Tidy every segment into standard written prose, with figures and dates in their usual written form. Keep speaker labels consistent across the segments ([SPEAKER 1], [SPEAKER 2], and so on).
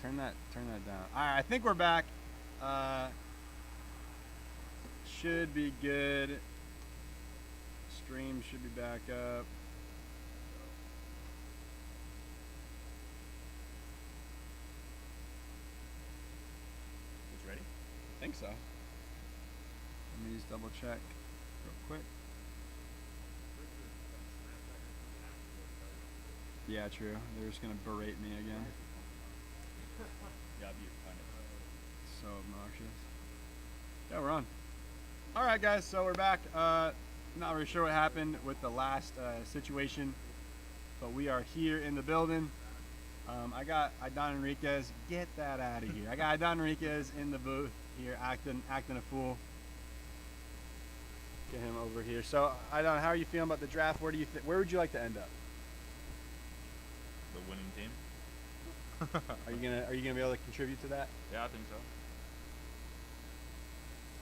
[SPEAKER 1] turn that down. All right, I think we're back. Should be good. Stream should be back up.
[SPEAKER 2] It's ready?
[SPEAKER 1] I think so. Let me just double check real quick. Yeah, true. They're just gonna berate me again.
[SPEAKER 2] Yeah, you're kind of.
[SPEAKER 1] So obnoxious. Yeah, we're on. All right, guys. So we're back. Not really sure what happened with the last situation, but we are here in the building. I got Aidan Enriquez. Get that out of here. I got Aidan Enriquez in the booth here, acting a fool. Get him over here. So, Aidan, how are you feeling about the draft? Where would you like to end up?
[SPEAKER 2] The winning team?
[SPEAKER 1] Are you gonna be able to contribute to that?
[SPEAKER 2] Yeah, I think so.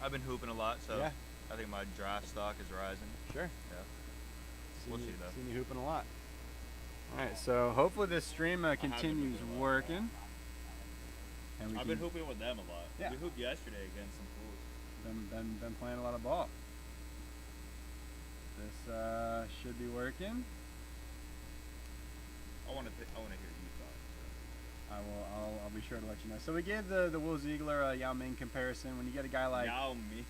[SPEAKER 2] I've been hooping a lot, so
[SPEAKER 1] Yeah.
[SPEAKER 2] I think my draft stock is rising.
[SPEAKER 1] Sure.
[SPEAKER 2] Yeah. We'll see, though.
[SPEAKER 1] Seen you hooping a lot. All right, so hopefully this stream continues
[SPEAKER 2] hooping a lot.
[SPEAKER 1] working. And
[SPEAKER 2] I've been hooping with them a lot.
[SPEAKER 1] Yeah.
[SPEAKER 2] We hooped yesterday against some fools.
[SPEAKER 1] been playing a lot of ball. This should be working.
[SPEAKER 2] I want to hear you talk.
[SPEAKER 1] I'll be sure to let you know. So we gave the Will Ziegler Yao Ming comparison. When you get a guy like
[SPEAKER 2] Yao Ming.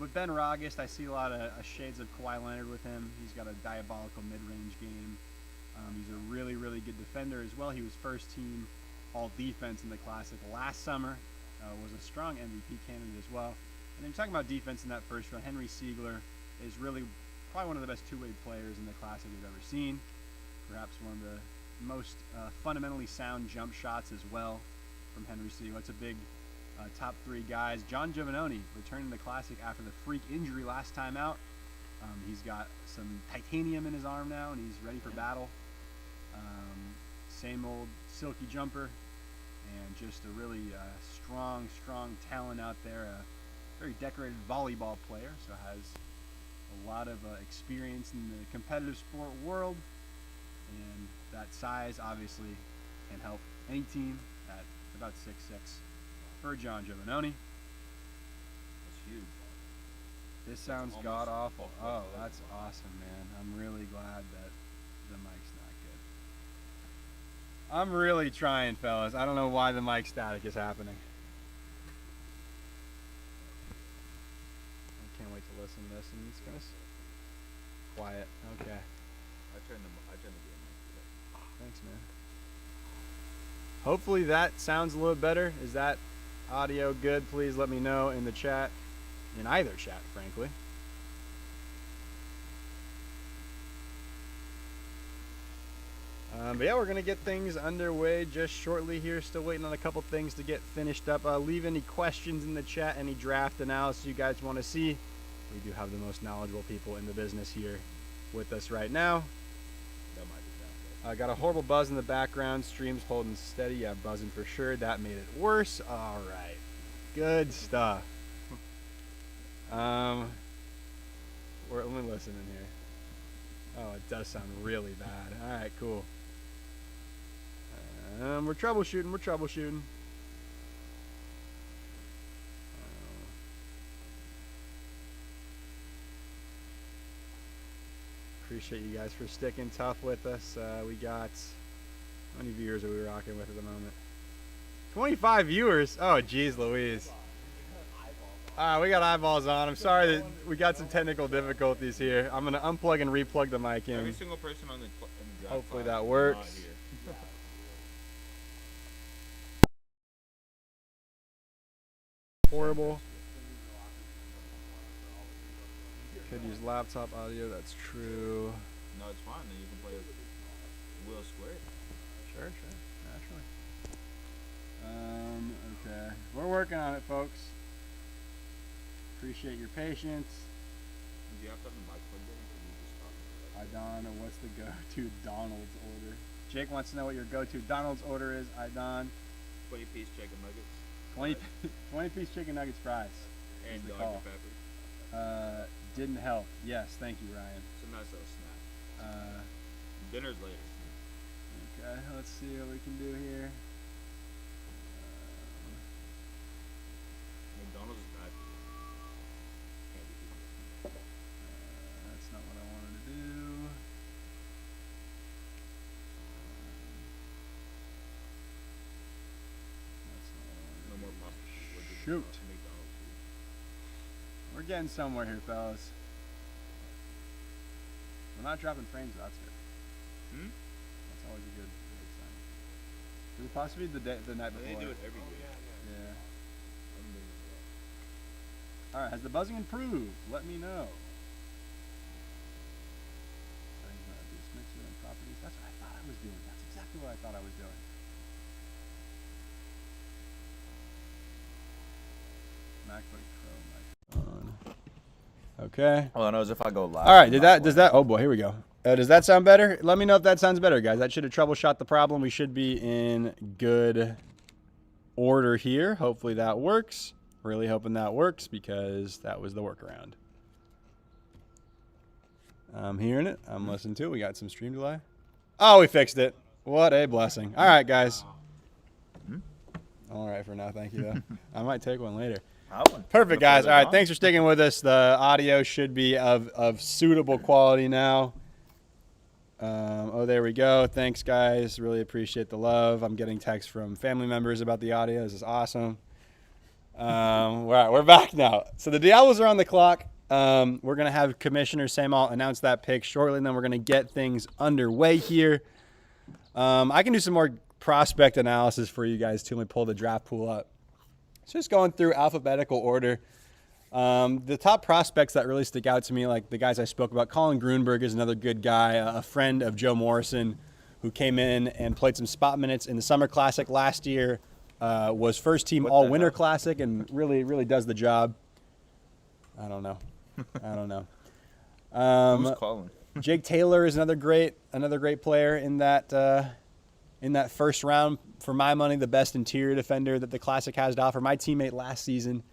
[SPEAKER 1] with Ben Rogest, I see a lot of shades of Kawhi Leonard with him. He's got a diabolical mid-range game. He's a really, really good defender as well. He was first team all defense in the Classic last summer. Was a strong MVP candidate as well. And then you're talking about defense in that first round. Henry Siegler is really probably one of the best two-way players in the Classic we've ever seen. Perhaps one of the most fundamentally sound jump shots as well from Henry Siegler. It's a big top three guys. John Giovannone returning the Classic after the freak injury last time out. He's got some titanium in his arm now, and he's ready for battle. Same old silky jumper, and just a really strong talent out there. A very decorated volleyball player, so has a lot of experience in the competitive sport world. And that size obviously can help any team at about 6'6". For John Giovannone.
[SPEAKER 2] That's huge.
[SPEAKER 1] This sounds
[SPEAKER 2] almost
[SPEAKER 1] god awful.
[SPEAKER 2] above
[SPEAKER 1] Oh,
[SPEAKER 2] the
[SPEAKER 1] that's awesome, man. I'm really glad that the mic's not good. I'm really trying, fellas. I don't know why the mic static is happening. I can't wait to listen to this, and it's gonna quiet. Okay.
[SPEAKER 2] I turned the game on.
[SPEAKER 1] Thanks, man. Hopefully that sounds a little better. Is that audio good? Please let me know in the chat, in either chat, frankly. But yeah, we're gonna get things underway just shortly here. Still waiting on a couple things to get finished up. Leave any questions in the chat, any draft analysis you guys want to see. We do have the most knowledgeable people in the business here with us right now.
[SPEAKER 2] That might be that.
[SPEAKER 1] I got a horrible buzz in the background. Stream's holding steady. Yeah, buzzing for sure. That made it worse. All right. Good stuff. Let me listen in here. Oh, it does sound really bad. All right, cool. We're troubleshooting. Appreciate you guys for sticking tough with us. We got, how many viewers are we rocking with at the moment? 25 viewers. Oh, geez, Louise. We got eyeballs on. I'm sorry that we got some technical difficulties here. I'm gonna unplug and replug the mic in.
[SPEAKER 2] Every single person on the draft
[SPEAKER 1] Hopefully
[SPEAKER 2] file
[SPEAKER 1] that
[SPEAKER 2] is
[SPEAKER 1] works.
[SPEAKER 2] not here.
[SPEAKER 1] Horrible. Could use laptop audio. That's true.
[SPEAKER 2] No, it's fine. Then you can play Will Squared.
[SPEAKER 1] Sure, naturally. Okay. We're working on it, folks. Appreciate your patience.
[SPEAKER 2] Do you have to have the mic plugged in, or do you just talk?
[SPEAKER 1] Aidan, what's the go-to Donald's order? Jake wants to know what your go-to Donald's order is. Aidan,
[SPEAKER 2] 20-piece chicken nuggets.
[SPEAKER 1] 20-piece chicken nuggets fries.
[SPEAKER 2] And
[SPEAKER 1] is the
[SPEAKER 2] Dr.
[SPEAKER 1] call.
[SPEAKER 2] Pepper.
[SPEAKER 1] Didn't help. Yes, thank you, Ryan.
[SPEAKER 2] It's a nice little snack. Dinner's later.
[SPEAKER 1] Okay, let's see what we can do here. Shoot. We're getting somewhere here, fellas. We're not dropping frames, that's good. That's always a good sign. Could it possibly be the night before?
[SPEAKER 2] They do it every year.
[SPEAKER 1] Yeah. Alright, has the buzzing improved? Let me know. Settings on Boost Mixer and properties. That's what I thought I was doing. That's exactly what I thought I was doing. MacBook Pro microphone. Okay.
[SPEAKER 3] All I know is if I go live.
[SPEAKER 1] All right. Does that? Oh boy, here we go. Does that sound better? Let me know if that sounds better, guys. That should have troubleshot the problem. We should be in good order here. Hopefully that works. Really hoping that works because that was the workaround. I'm hearing it. I'm listening to it. We got some stream delay. Oh, we fixed it. What a blessing. All right, guys. All right for now. Thank you, though. I might take one later. Perfect, guys. All right, thanks for sticking with us. The audio should be of suitable quality now. Oh, there we go. Thanks, guys. Really appreciate the love. I'm getting texts from family members about the audio. This is awesome. We're back now. So the Diablos are on the clock. We're going to have Commissioner Samalt announce that pick shortly, and then we're going to get things underway here. I can do some more prospect analysis for you guys, too. Let me pull the draft pool up. Just going through alphabetical order. The top prospects that really stick out to me, like the guys I spoke about, Colin Grunberg is another good guy, a friend of Joe Morrison, who came in and played some spot minutes in the Summer Classic last year, was first team All-Winter Classic, and really does the job. I don't know.
[SPEAKER 3] Who's calling?
[SPEAKER 1] Jake Taylor is another great player in that first round. For my money, the best interior defender that the Classic has to offer. My teammate last season.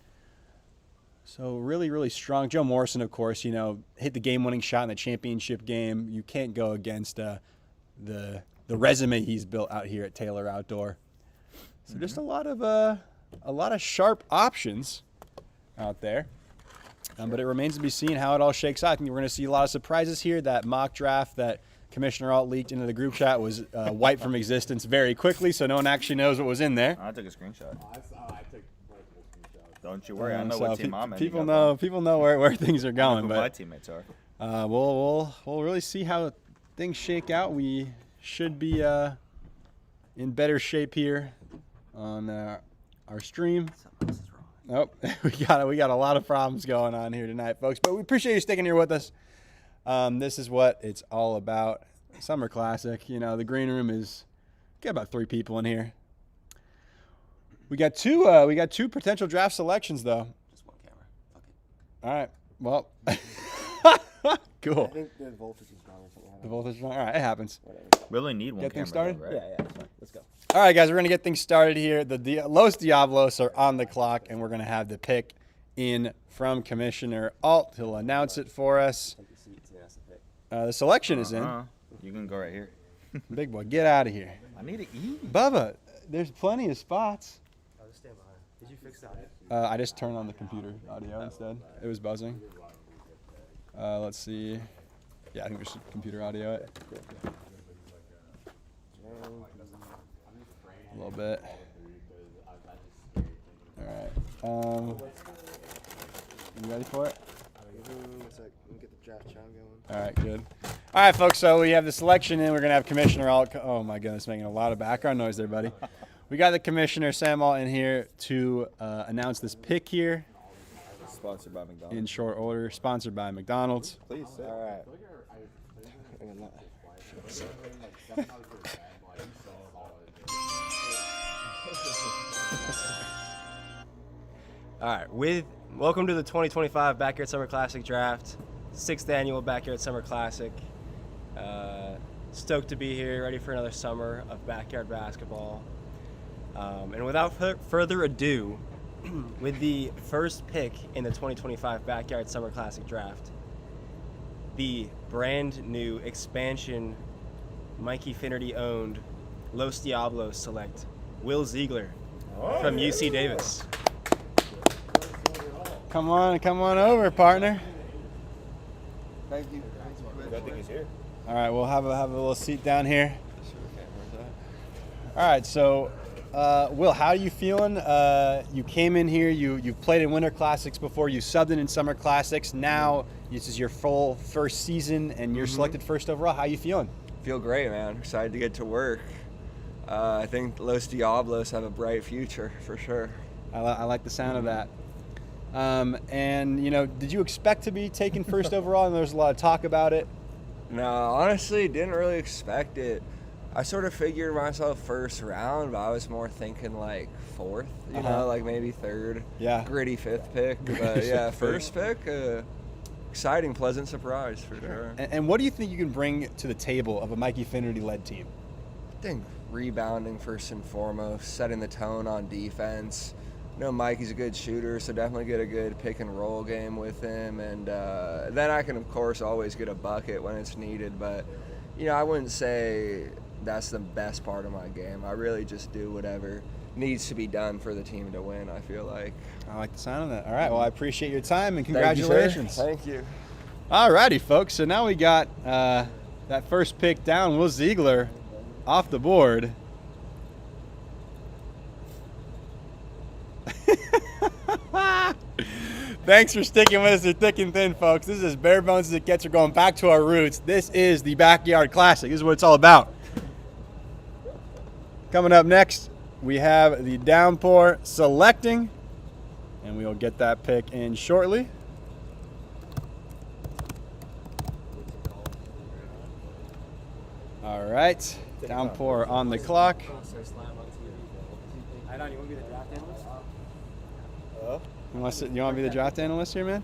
[SPEAKER 1] So really strong. Joe Morrison, of course, hit the game-winning shot in the championship game. You can't go against the resume he's built out here at Taylor Outdoor. So just a lot of sharp options out there. But it remains to be seen how it all shakes out. I think we're going to see a lot of surprises here. That mock draft that Commissioner Alt leaked into the group chat was wiped from existence very quickly, so no one actually knows what was in there.
[SPEAKER 3] I took a screenshot.
[SPEAKER 2] I took multiple screenshots.
[SPEAKER 3] Don't you worry, I know what team I'm in.
[SPEAKER 1] People know where things are going.
[SPEAKER 3] Who
[SPEAKER 1] but
[SPEAKER 3] my teammates are.
[SPEAKER 1] We'll really see how things shake out. We should be in better shape here on our stream. Nope, we got a lot of problems going on here tonight, folks. But we appreciate you sticking here with us. This is what it's all about. Summer Classic. The green room is got about 3 people in here. We got two potential draft selections though.
[SPEAKER 4] Just one camera. Fuck it.
[SPEAKER 1] All right. Well, cool.
[SPEAKER 4] I think the voltage is wrong or something.
[SPEAKER 1] The voltage is wrong. All right, it happens.
[SPEAKER 4] Whatever.
[SPEAKER 3] We only need one
[SPEAKER 1] Get
[SPEAKER 3] camera,
[SPEAKER 1] things started?
[SPEAKER 3] though, right?
[SPEAKER 4] Yeah, that's fine. Let's go.
[SPEAKER 1] All right, guys, we're gonna get things started here. The Los Diablos are on the clock, and we're gonna have the pick in from Commissioner Alt. He'll announce it for us.
[SPEAKER 4] Take your seats and ask the pick.
[SPEAKER 1] The selection is in.
[SPEAKER 3] You can go right here.
[SPEAKER 1] Big boy, get out of here.
[SPEAKER 3] I need to eat.
[SPEAKER 1] Bubba, there's plenty of spots.
[SPEAKER 4] I'll just stand behind. Did you fix that?
[SPEAKER 1] I just turned on the computer audio instead. It was buzzing. Let's see. Yeah, I think there's computer audio. A little bit. All right. You ready for it?
[SPEAKER 4] One sec. Let me get the draft chime going.
[SPEAKER 1] All right, good. All right, folks, so we have the selection in. We're going to have Commissioner Alt. Oh, my goodness, making a lot of background noise there, buddy. We got the Commissioner Sam Alt in here to announce this pick here
[SPEAKER 3] Sponsored by McDonald's.
[SPEAKER 1] in short order. Sponsored by McDonald's.
[SPEAKER 3] Please, sir.
[SPEAKER 4] All right. All right. Welcome to the 2025 Backyard Summer Classic Draft, 6th annual Backyard Summer Classic. Stoked to be here, ready for another summer of backyard basketball. And without further ado, with the first pick in the 2025 Backyard Summer Classic Draft, the brand new expansion, Mikey Finnerty owned Los Diablos select Will Ziegler from UC Davis.
[SPEAKER 1] Come on over, partner.
[SPEAKER 4] Thank you.
[SPEAKER 3] Good thing he's here.
[SPEAKER 1] All right, we'll have a little seat down here. All right, so Will, how are you feeling? You came in here, you've played in Winter Classics before, you subbed in Summer Classics. Now this is your full first season, and you're selected first overall. How are you feeling?
[SPEAKER 5] Feel great, man. Excited to get to work. I think Los Diablos have a bright future for sure.
[SPEAKER 1] I like the sound of that. And, you know, did you expect to be taken first overall? And there's a lot of talk about it.
[SPEAKER 5] No, honestly, didn't really expect it. I sort of figured myself first round, but I was more thinking like fourth, you know, like maybe third.
[SPEAKER 1] Yeah.
[SPEAKER 5] Gritty fifth pick. But yeah, first pick, exciting, pleasant surprise for sure.
[SPEAKER 1] And what do you think you can bring to the table of a Mikey Finnerty-led team?
[SPEAKER 5] I think rebounding first and foremost, setting the tone on defense. You know, Mikey's a good shooter, so definitely get a good pick and roll game with him. And then I can, of course, always get a bucket when it's needed. But, you know, I wouldn't say that's the best part of my game. I really just do whatever needs to be done for the team to win, I feel like.
[SPEAKER 1] I like the sound of that. All right, well, I appreciate your time, and congratulations.
[SPEAKER 5] Thank you.
[SPEAKER 1] All righty, folks. So now we got that first pick down, Will Ziegler, off the board. Thanks for sticking with us through thick and thin, folks. This is as bare bones as it gets. We're going back to our roots. This is the Backyard Classic. This is what it's all about. Coming up next, we have the Downpour selecting, and we will get that pick in shortly. All right, Downpour on the clock.
[SPEAKER 4] I don't. You want to be the draft analyst?
[SPEAKER 1] You want to be the draft analyst here, man?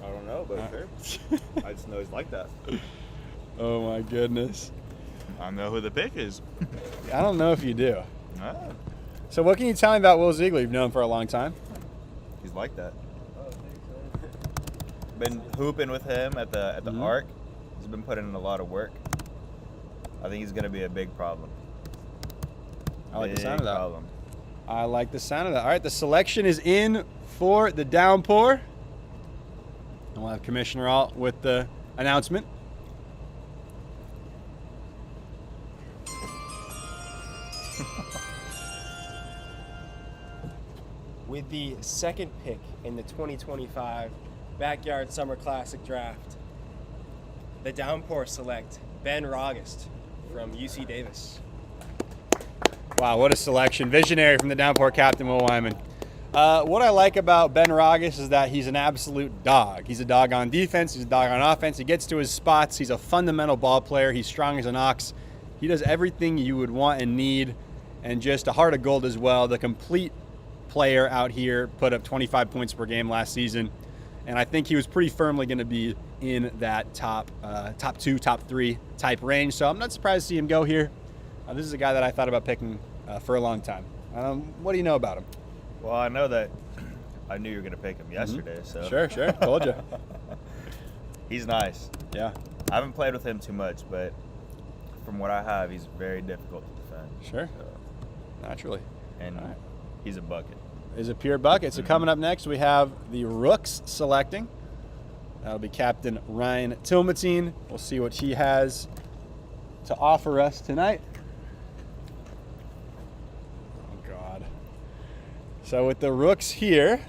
[SPEAKER 3] I don't know, but sure. I just know he's like that.
[SPEAKER 1] Oh my goodness.
[SPEAKER 2] I know who the pick is.
[SPEAKER 1] I don't know if you do.
[SPEAKER 2] Ah,
[SPEAKER 1] So what can you tell me about Will Ziegler? You've known him for a long time.
[SPEAKER 3] He's like that. Been hooping with him at the Arc. He's been putting in a lot of work. I think he's gonna be a big problem.
[SPEAKER 1] I like the sound of that.
[SPEAKER 3] Problem.
[SPEAKER 1] I like the sound of that. All right, the selection is in for the Downpour. And we'll have Commissioner Alt with the announcement.
[SPEAKER 4] With the second pick in the 2025 Backyard Summer Classic Draft, the Downpour select Ben Rogest from UC Davis.
[SPEAKER 1] Wow, what a selection. Visionary from the Downpour captain, Will Wyman. What I like about Ben Rogest is that he's an absolute dog. He's a dog on defense. He's a dog on offense. He gets to his spots. He's a fundamental ball player. He's strong as an ox. He does everything you would want and need, and just a heart of gold as well. The complete player out here, put up 25 points per game last season, and I think he was pretty firmly going to be in that top 2, top 3 type range. So I'm not surprised to see him go here. This is a guy that I thought about picking for a long time. What do you know about him?
[SPEAKER 3] Well, I know that I knew you were gonna pick him yesterday. So
[SPEAKER 1] Sure, told you.
[SPEAKER 3] He's nice.
[SPEAKER 1] Yeah,
[SPEAKER 3] I haven't played with him too much, but from what I have, he's very difficult to defend.
[SPEAKER 1] sure,
[SPEAKER 3] So,
[SPEAKER 1] naturally.
[SPEAKER 3] and
[SPEAKER 1] All right.
[SPEAKER 3] he's a bucket.
[SPEAKER 1] Is a pure bucket. So coming up next, we have the Rooks selecting. That'll be Captain Ryan Tilmatine. We'll see what he has to offer us tonight. Oh, God. So with the Rooks here,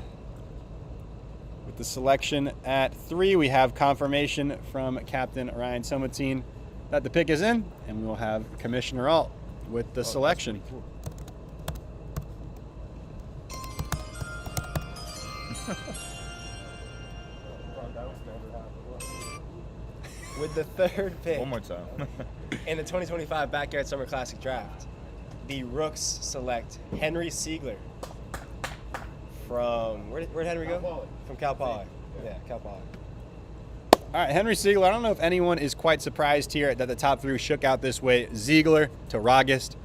[SPEAKER 1] with the selection at 3, we have confirmation from Captain Ryan Tilmatine that the pick is in, and we will have Commissioner Alt with the selection.
[SPEAKER 4] With the third pick
[SPEAKER 3] One more time.
[SPEAKER 4] in the 2025 Backyard Summer Classic Draft, the Rooks select Henry Siegler from where'd Henry go? From Cal Poly. Yeah, Cal Poly.
[SPEAKER 1] All right, Henry Siegler. I don't know if anyone is quite surprised here that the top 3 shook out this way. Ziegler to Rogest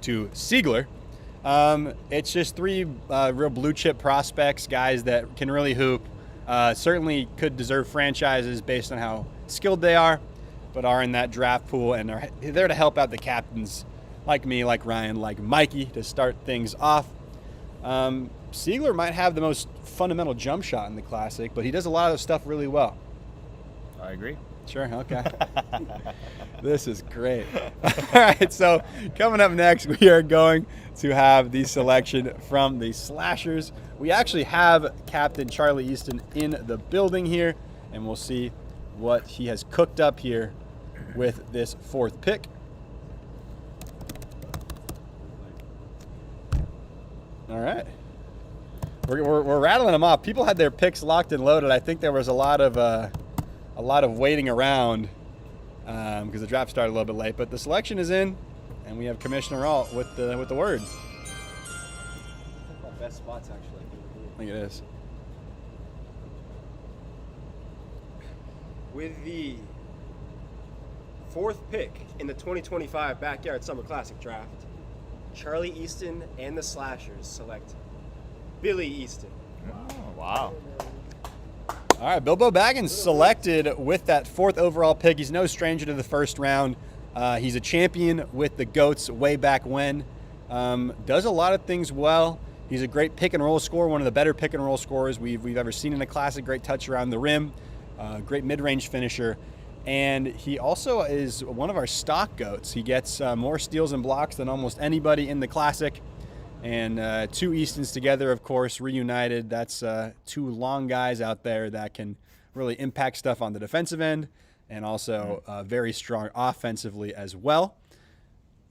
[SPEAKER 1] to Siegler. It's just 3 real blue chip prospects, guys that can really hoop. Certainly could deserve franchises based on how skilled they are, but are in that draft pool and are there to help out the captains like me, like Ryan, like Mikey to start things off. Siegler might have the most fundamental jump shot in the Classic, but he does a lot of the stuff really well.
[SPEAKER 3] I agree.
[SPEAKER 1] Sure, okay. This is great. All right, so coming up next, we are going to have the selection from the Slashers. We actually have Captain Charlie Easton in the building here, and we'll see what he has cooked up here with this 4th pick. All right. We're rattling them off. People had their picks locked and loaded. I think there was a lot of waiting around because the draft started a little bit late. But the selection is in, and we have Commissioner Alt with the word.
[SPEAKER 4] My best spots actually.
[SPEAKER 1] I think it is.
[SPEAKER 4] With the 4th pick in the 2025 Backyard Summer Classic Draft, Charlie Easton and the Slashers select Billy Easton.
[SPEAKER 3] Oh, wow.
[SPEAKER 1] All right, Bilbo Baggins selected with that 4th overall pick. He's no stranger to the first round. He's a champion with the GOATs way back when. Does a lot of things well. He's a great pick and roll scorer, one of the better pick and roll scorers we've ever seen in the Classic. Great touch around the rim, great mid-range finisher. And he also is one of our stock GOATs. He gets more steals and blocks than almost anybody in the Classic. And 2 Eastons together, of course, reunited. That's 2 long guys out there that can really impact stuff on the defensive end and also very strong offensively as well.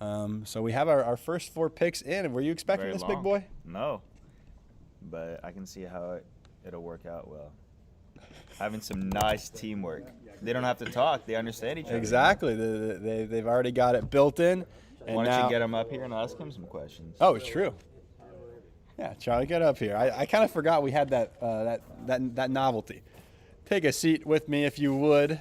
[SPEAKER 1] So we have our first 4 picks in. Were you expecting
[SPEAKER 3] Very
[SPEAKER 1] this,
[SPEAKER 3] long.
[SPEAKER 1] big boy?
[SPEAKER 3] No, but I can see how it'll work out well. Having some nice teamwork. They don't have to talk. They understand each other.
[SPEAKER 1] Exactly. They've already got it built in. And
[SPEAKER 3] Why don't
[SPEAKER 1] now,
[SPEAKER 3] you get him up here and ask him some questions?
[SPEAKER 1] Oh, it's true. Yeah, Charlie, get up here. I kind of forgot we had that novelty. Take a seat with me if you would.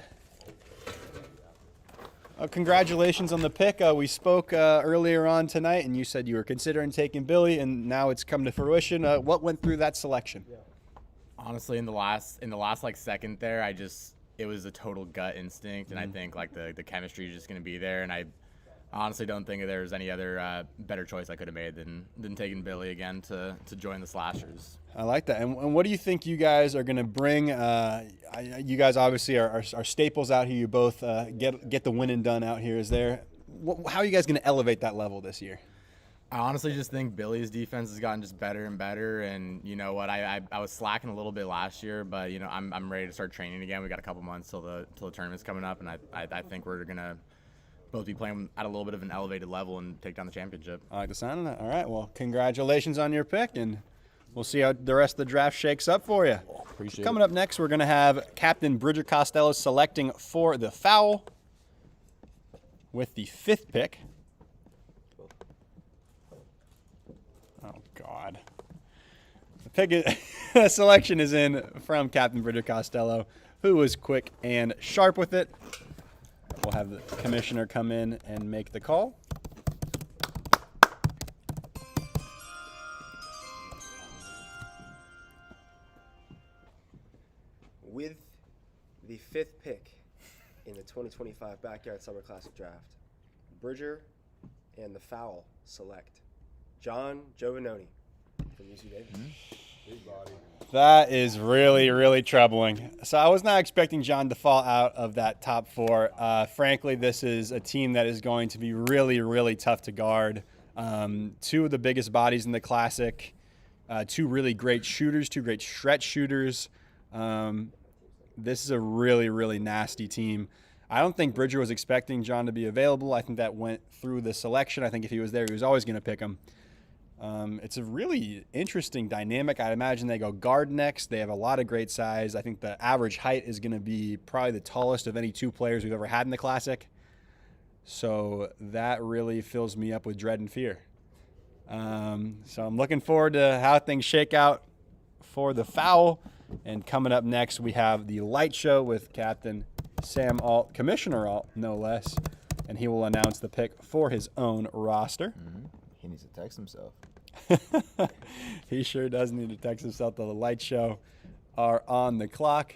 [SPEAKER 1] Congratulations on the pick. We spoke earlier on tonight, and you said you were considering taking Billy, and now it's come to fruition. What went through that selection?
[SPEAKER 6] Honestly, in the last like second there, it was a total gut instinct, and I think like the chemistry is just going to be there, and I honestly don't think there's any other better choice I could have made than taking Billy again to join the Slashers.
[SPEAKER 1] I like that. And what do you think you guys are going to bring? You guys obviously are staples out here. You both get the winning done out here. How are you guys going to elevate that level this year?
[SPEAKER 6] I honestly just think Billy's defense has gotten just better and better, and you know what, I was slacking a little bit last year, but you know I'm ready to start training again. We got a couple months till the tournament's coming up, and I think we're gonna both be playing at a little bit of an elevated level and take down the championship.
[SPEAKER 1] I like the sound of that. All right, well, congratulations on your pick, and we'll see how the rest of the draft shakes up for you.
[SPEAKER 6] Appreciate
[SPEAKER 1] Coming up next, we're going to have Captain Bridger Costello selecting for the foul with the 5th pick. Oh, God. The selection is in from Captain Bridger Costello, who was quick and sharp with it. We'll have the commissioner come in and make the call.
[SPEAKER 4] With the 5th pick in the 2025 Backyard Summer Classic Draft, Bridger and the foul select John Giovannoni from UC Davis.
[SPEAKER 1] That is really, really troubling. So I was not expecting John to fall out of that top 4. Frankly, this is a team that is going to be really, really tough to guard. 2 of the biggest bodies in the Classic, 2 really great shooters, 2 great stretch shooters. This is a really, really nasty team. I don't think Bridger was expecting John to be available. I think that went through the selection. I think if he was there, he was always going to pick him. It's a really interesting dynamic. I'd imagine they go guard next. They have a lot of great size. I think the average height is going to be probably the tallest of any 2 players we've ever had in the Classic. So that really fills me up with dread and fear. So I'm looking forward to how things shake out for the foul. And coming up next, we have the light show with Captain Sam Alt, Commissioner Alt, no less. And he will announce the pick for his own roster.
[SPEAKER 3] Mm-hmm. He needs to text himself.
[SPEAKER 1] He sure does need to text himself. The light show are on the clock.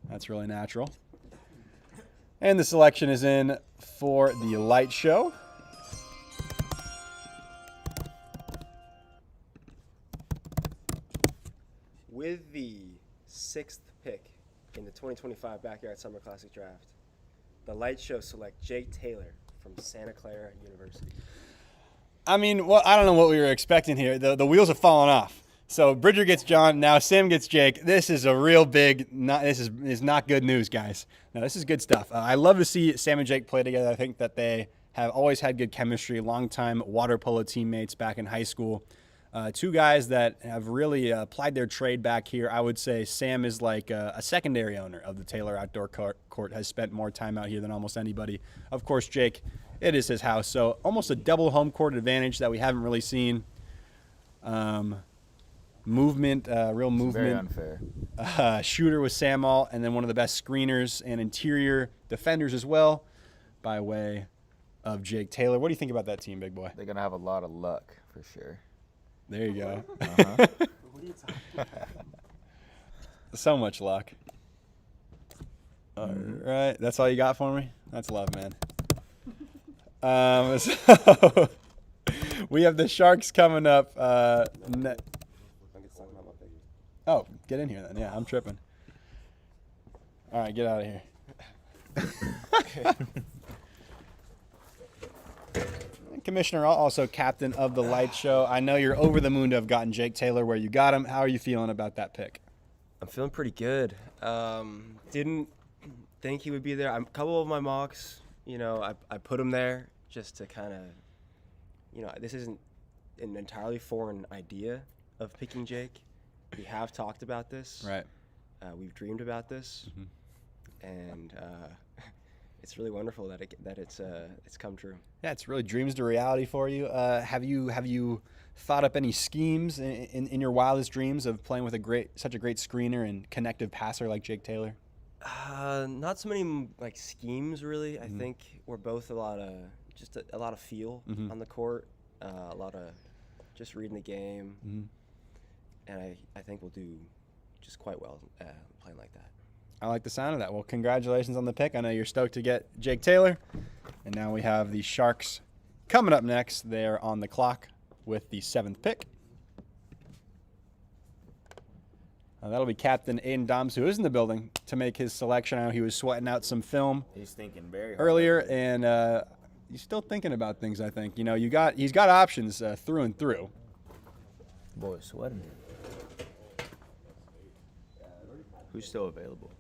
[SPEAKER 1] That's really natural. And the selection is in for the light show.
[SPEAKER 4] With the 6th pick in the 2025 Backyard Summer Classic Draft, the Light Show select Jake Taylor from Santa Clara University.
[SPEAKER 1] I mean, well, I don't know what we were expecting here. The wheels have fallen off. So Bridger gets John. Now Sam gets Jake. This is a real big. This is not good news, guys. No, this is good stuff. I love to see Sam and Jake play together. I think that they have always had good chemistry. Longtime water polo teammates back in high school. Two guys that have really applied their trade back here. I would say Sam is like a secondary owner of the Taylor Outdoor Court. Has spent more time out here than almost anybody. Of course, Jake, it is his house. So almost a double home court advantage that we haven't really seen. Movement, real movement.
[SPEAKER 3] Very unfair.
[SPEAKER 1] Shooter with Sam Alt, and then one of the best screeners and interior defenders as well, by way of Jake Taylor. What do you think about that team, big boy?
[SPEAKER 3] They're gonna have a lot of luck for sure.
[SPEAKER 1] There you go.
[SPEAKER 3] Uh-huh.
[SPEAKER 1] So much luck. All right, that's all you got for me? That's love, man. So we have the Sharks coming up. Oh, get in here then. Yeah, I'm tripping. All right, get out of here. Commissioner, also captain of the Light Show. I know you're over the moon to have gotten Jake Taylor where you got him. How are you feeling about that pick?
[SPEAKER 4] I'm feeling pretty good. Didn't think he would be there. A couple of my mocks, I put him there just to kind of, this isn't an entirely foreign idea of picking Jake. We have talked about this.
[SPEAKER 1] Right.
[SPEAKER 4] We've dreamed about this, and it's really wonderful that it's come true.
[SPEAKER 1] Yeah, it's really dreams to reality for you. Have you thought up any schemes in your wildest dreams of playing with such a great screener and connective passer like Jake Taylor?
[SPEAKER 4] Not so many schemes really. I think we're both a lot of feel on the court, a lot of just reading the game, and I think we'll do just quite well playing like that.
[SPEAKER 1] I like the sound of that. Well, congratulations on the pick. I know you're stoked to get Jake Taylor. And now we have the Sharks coming up next. They're on the clock with the 7th pick. That'll be Captain Aiden Doms, who is in the building to make his selection. I know he was sweating out some film
[SPEAKER 3] He's thinking very hard
[SPEAKER 1] earlier, and he's still thinking about things, I think. He's got options through and through.
[SPEAKER 3] Boy, sweating. Who's still available?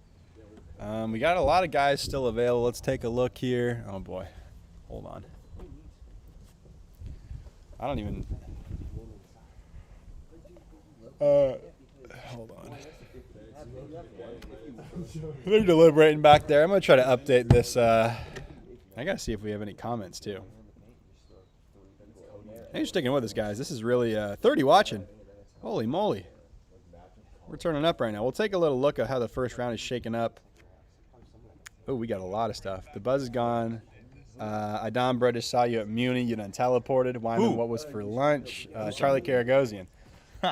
[SPEAKER 1] We got a lot of guys still available. Let's take a look here. Oh, boy. Hold on. I don't even... hold on. They're deliberating back there. I'm going to try to update this. I got to see if we have any comments, too. Thanks for sticking with us, guys. This is really 30 watching. Holy moly. We're turning up right now. We'll take a little look at how the first round is shaking up. Oh, we got a lot of stuff. The buzz is gone. Idon British saw you at Muni. You done teleported. Wyman, what was for lunch? Charlie Karagosian.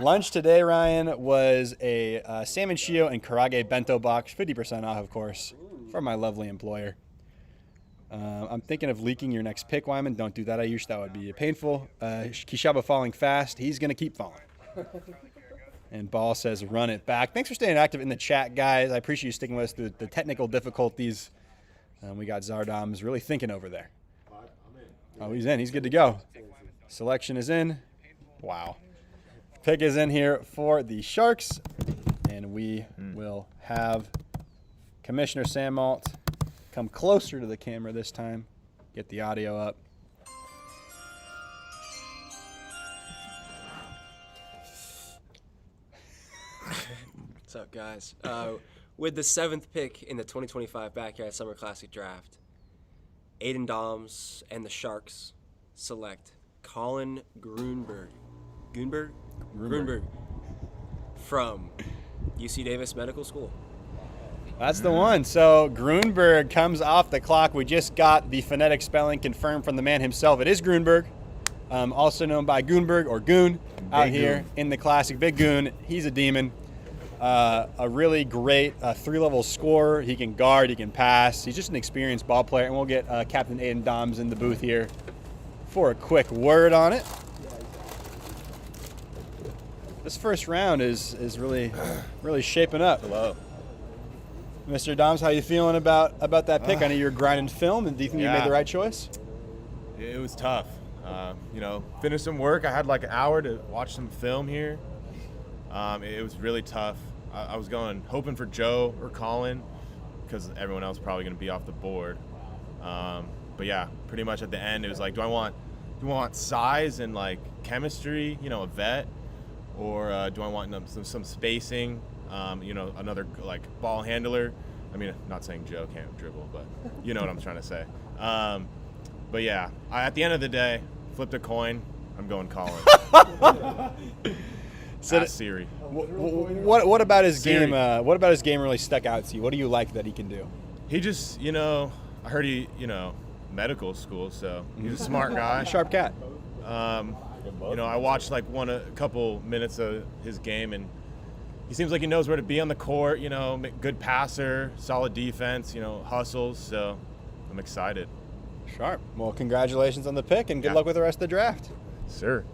[SPEAKER 1] Lunch today, Ryan, was a salmon shio and karage bento box, 50% off, of course, from my lovely employer. I'm thinking of leaking your next pick, Wyman. Don't do that, Ayush. That would be painful. Kishaba falling fast. He's going to keep falling. And Ball says, run it back. Thanks for staying active in the chat, guys. I appreciate you sticking with us through the technical difficulties. We got Zardom's really thinking over there. Oh, he's in. He's good to go. Selection is in. Wow. Pick is in here for the Sharks. And we will have Commissioner Sam Alt come closer to the camera this time. Get the audio up.
[SPEAKER 4] What's up, guys? With the 7th pick in the 2025 Backyard Summer Classic Draft, Aiden Doms and the Sharks select Colin Grunberg. Grunberg from UC Davis Medical School.
[SPEAKER 1] That's the one. So Grunberg comes off the clock. We just got the phonetic spelling confirmed from the man himself. It is Grunberg, also known by Goonberg or Goon out here in the classic. Big Goon. He's a demon. A really great 3-level scorer. He can guard, he can pass. He's just an experienced ball player. And we'll get Captain Aiden Doms in the booth here for a quick word on it. This first round is really shaping up.
[SPEAKER 3] Hello.
[SPEAKER 7] Mr. Doms, how you feeling about that pick? I know you're grinding film, and do you think you made the right choice?
[SPEAKER 8] It was tough. Finished some work. I had like an hour to watch some film here. It was really tough. I was hoping for Joe or Colin because everyone else probably going to be off the board. But yeah, pretty much at the end, it was like, do I want size and like chemistry, a vet, or do I want some spacing, another like ball handler? I mean, not saying Joe can't dribble, but you know what I'm trying to say. But yeah, at the end of the day, flipped a coin. I'm going Colin.
[SPEAKER 7] So
[SPEAKER 8] Siri.
[SPEAKER 7] What about his
[SPEAKER 8] Siri.
[SPEAKER 7] game? What about his game really stuck out to you? What do you like that he can do?
[SPEAKER 8] He just, I heard he, medical school, so he's a smart guy.
[SPEAKER 7] Sharp cat.
[SPEAKER 8] I watched like a couple minutes of his game, and he seems like he knows where to be on the court. Good passer, solid defense. Hustles. So I'm excited.
[SPEAKER 7] Sharp. Well, congratulations on the pick, and good luck with the rest of the draft.
[SPEAKER 8] Sure.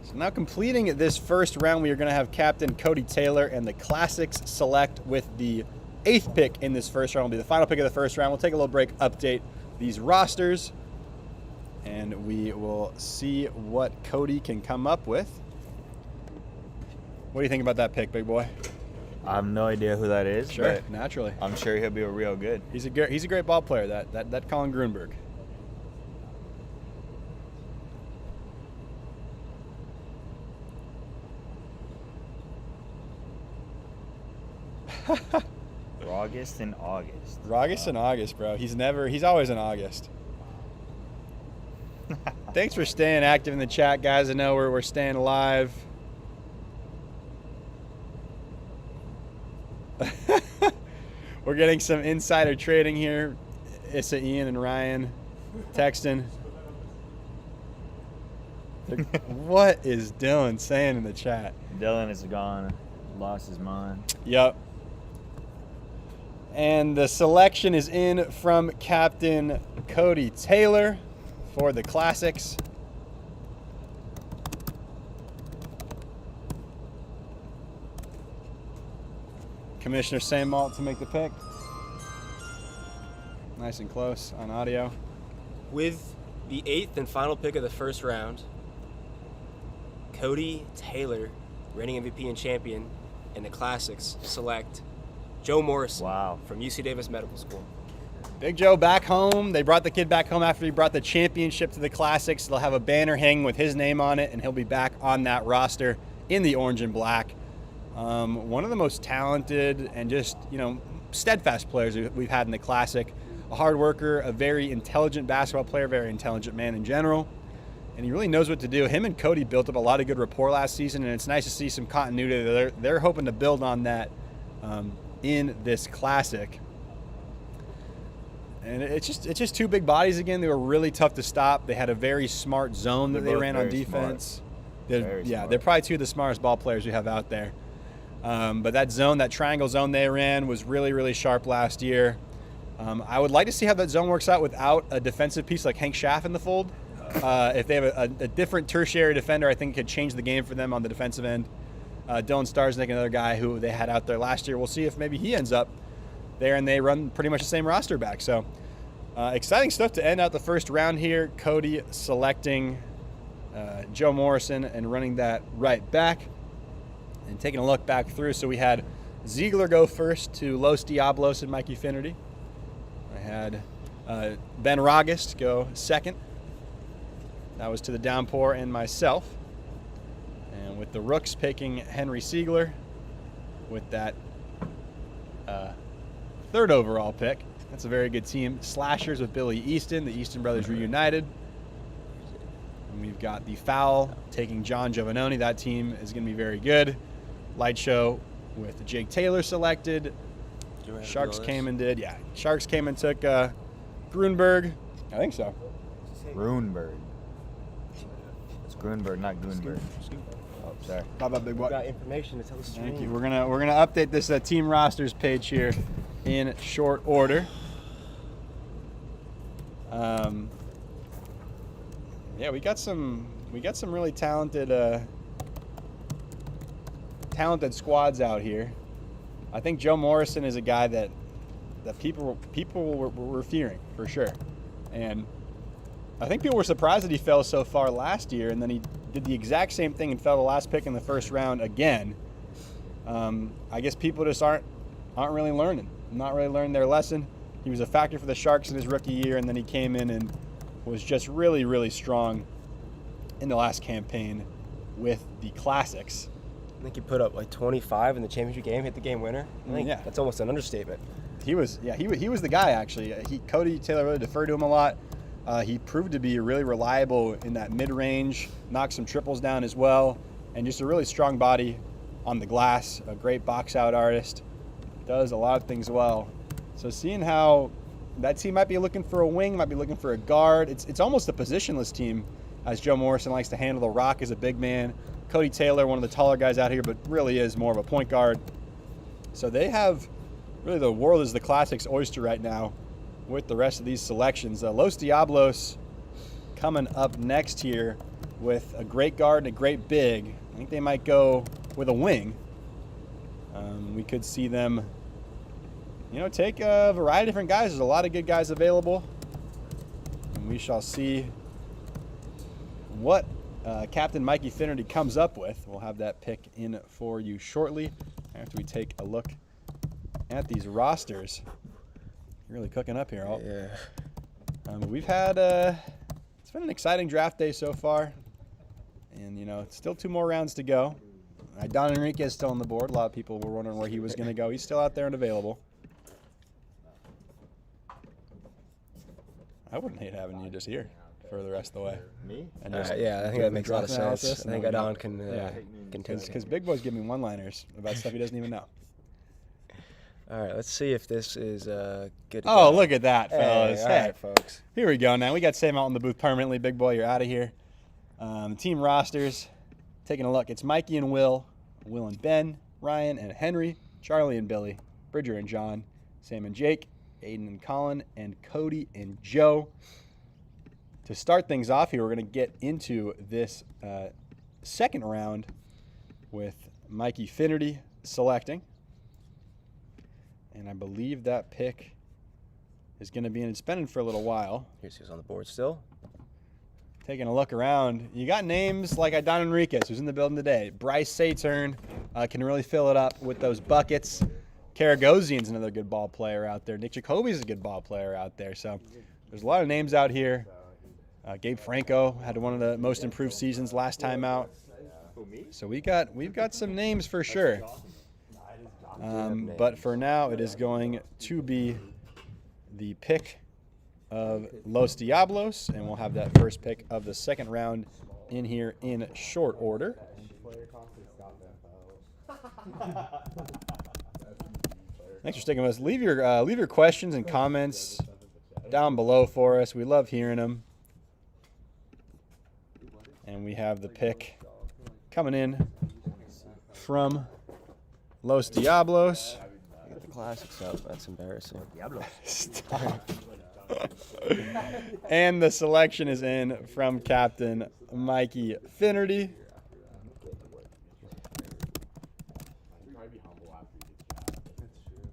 [SPEAKER 7] So now completing this first round, we are going to have Captain Cody Taylor and the Classics select with the 8th pick in this first round. Will be the final pick of the first round. We'll take a little break, update these rosters, and we will see what Cody can come up with. What do you think about that pick, big boy?
[SPEAKER 3] I have no idea who that is.
[SPEAKER 7] Sure,
[SPEAKER 3] but
[SPEAKER 7] naturally.
[SPEAKER 3] I'm sure he'll be real good.
[SPEAKER 7] He's a great ball player. That Colin Grunberg.
[SPEAKER 3] August and August.
[SPEAKER 7] August and August, bro. He's always in August. Thanks for staying active in the chat, guys. I know we're staying alive. We're getting some insider trading here. Issa, Ian, and Ryan texting. What is Dylan saying in the chat?
[SPEAKER 3] Dylan is gone. Lost his mind.
[SPEAKER 7] Yep. And the selection is in from Captain Cody Taylor for the Classics. Commissioner Samalt to make the pick. Nice and close on audio.
[SPEAKER 4] With the 8th and final pick of the first round, Cody Taylor, reigning MVP and champion, and the Classics select Joe Morrison from UC Davis Medical School.
[SPEAKER 7] Big Joe back home. They brought the kid back home after he brought the championship to the Classics. They'll have a banner hanging with his name on it, and he'll be back on that roster in the orange and black. One of the most talented and just, steadfast players we've had in the Classic. A hard worker, a very intelligent basketball player, very intelligent man in general. And he really knows what to do. Him and Cody built up a lot of good rapport last season, and it's nice to see some continuity. They're hoping to build on that in this Classic. And it's just two big bodies again. They were really tough to stop. They had a very smart zone that they ran on defense. They're probably two of the smartest ball players we have out there. But that zone, that triangle zone they ran was really, really sharp last year. I would like to see how that zone works out without a defensive piece like Hank Schaff in the fold. If they have a different tertiary defender, I think it could change the game for them on the defensive end. Dylan Starsnick, another guy who they had out there last year. We'll see if maybe he ends up there, and they run pretty much the same roster back. So exciting stuff to end out the first round here. Cody selecting Joe Morrison and running that right back. And taking a look back through, so we had Ziegler go first to Los Diablos and Mikey Finnerty. I had Ben Rogest go second. That was to the Downpour and myself. And with the Rooks picking Henry Siegler with that 3rd overall pick. That's a very good team. Slashers with Billy Easton. The Easton brothers reunited. And we've got the Foul taking John Giovannone. That team is going to be very good. Light Show with Jake Taylor selected. Sharks came and did. Yeah, Sharks came and took Grunberg. I think so.
[SPEAKER 3] Grunberg. It's Grunberg, not Grunberg. Oh, sorry.
[SPEAKER 7] Bye, big boy.
[SPEAKER 4] We got information to tell the stream.
[SPEAKER 7] Thank you. We're gonna update this team rosters page here in short order. Yeah, we got some really talented squads out here. I think Joe Morrison is a guy that that people were fearing for sure. And I think people were surprised that he fell so far last year, and then he did the exact same thing and fell the last pick in the first round again. I guess people just aren't really learning, not really learning their lesson. He was a factor for the Sharks in his rookie year, and then he came in and was just really, really strong in the last campaign with the Classics.
[SPEAKER 4] I think he put up like 25 in the championship game, hit the game winner. I think that's almost an understatement.
[SPEAKER 7] He was the guy, actually. Cody Taylor really deferred to him a lot. He proved to be really reliable in that mid-range, knocked some triples down as well, and just a really strong body on the glass, a great box-out artist, does a lot of things well. So seeing how that team might be looking for a wing, might be looking for a guard, it's almost a positionless team, as Joe Morrison likes to handle the rock as a big man. Cody Taylor, one of the taller guys out here, but really is more of a point guard. So they have, really the world is the Classics oyster right now with the rest of these selections. Los Diablos coming up next here with a great guard and a great big. I think they might go with a wing. We could see them, take a variety of different guys. There's a lot of good guys available. And we shall see what Captain Mikey Finnerty comes up with. We'll have that pick in for you shortly after we take a look at these rosters. You're really cooking up here, Alt.
[SPEAKER 4] Yeah.
[SPEAKER 7] We've had it's been an exciting draft day so far, and it's still 2 more rounds to go. Don Enrique is still on the board. A lot of people were wondering where he was going to go. He's still out there and available. I wouldn't hate having you just here for the rest of the way.
[SPEAKER 3] Me?
[SPEAKER 7] And
[SPEAKER 4] Yeah, I think that makes a lot of sense. I think Don can take
[SPEAKER 7] because Big Boy's giving me one-liners about stuff he doesn't even know.
[SPEAKER 4] All right, let's see if this is good to
[SPEAKER 7] Oh,
[SPEAKER 4] go.
[SPEAKER 7] look at that, fellas.
[SPEAKER 4] All right, folks.
[SPEAKER 7] Here we go now. We got Sam out in the booth permanently. Big Boy, you're out of here. Team rosters, taking a look. It's Mikey and Will and Ben, Ryan and Henry, Charlie and Billy, Bridger and John, Sam and Jake, Aiden and Colin, and Cody and Joe. To start things off here, we're going to get into this second round with Mikey Finnerty selecting. And I believe that pick is going to be in. It's been in for a little while.
[SPEAKER 4] Here's who's on the board still.
[SPEAKER 7] Taking a look around, you got names like Don Enriquez, who's in the building today. Bryce Saturn can really fill it up with those buckets. Karagosian's another good ball player out there. Nick Jacoby's a good ball player out there. So there's a lot of names out here. Gabe Franco had one of the most improved seasons last time out. So we've got some names for sure. But for now, it is going to be the pick of Los Diablos, and we'll have that first pick of the second round in here in short order. Thanks for sticking with us. Leave your questions and comments down below for us. We love hearing them. And we have the pick coming in from Los Diablos.
[SPEAKER 4] Get the Classics up. That's embarrassing.
[SPEAKER 7] Stop. And the selection is in from Captain Mikey Finnerty.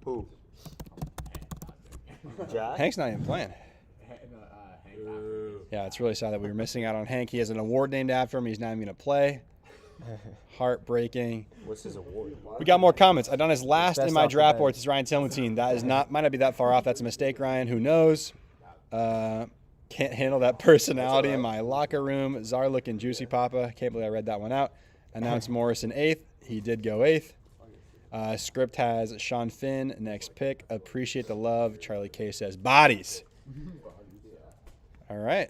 [SPEAKER 3] Who? Jack?
[SPEAKER 7] Hank's not even playing. Yeah, it's really sad that we were missing out on Hank. He has an award named after him. He's not even going to play. Heartbreaking.
[SPEAKER 3] What's his award?
[SPEAKER 7] We got more comments. Adonis last
[SPEAKER 4] Best
[SPEAKER 7] in my
[SPEAKER 4] off the
[SPEAKER 7] draft
[SPEAKER 4] bench.
[SPEAKER 7] boards is Ryan Tilmatine. That is might not be that far off. That's a mistake, Ryan. Who knows? Can't handle that personality in my locker room. Zarluk and Juicy Papa. Can't believe I read that one out. Announced Morrison 8th. He did go 8th. Script has Sean Finn next pick. Appreciate the love. Charlie K says bodies. All right.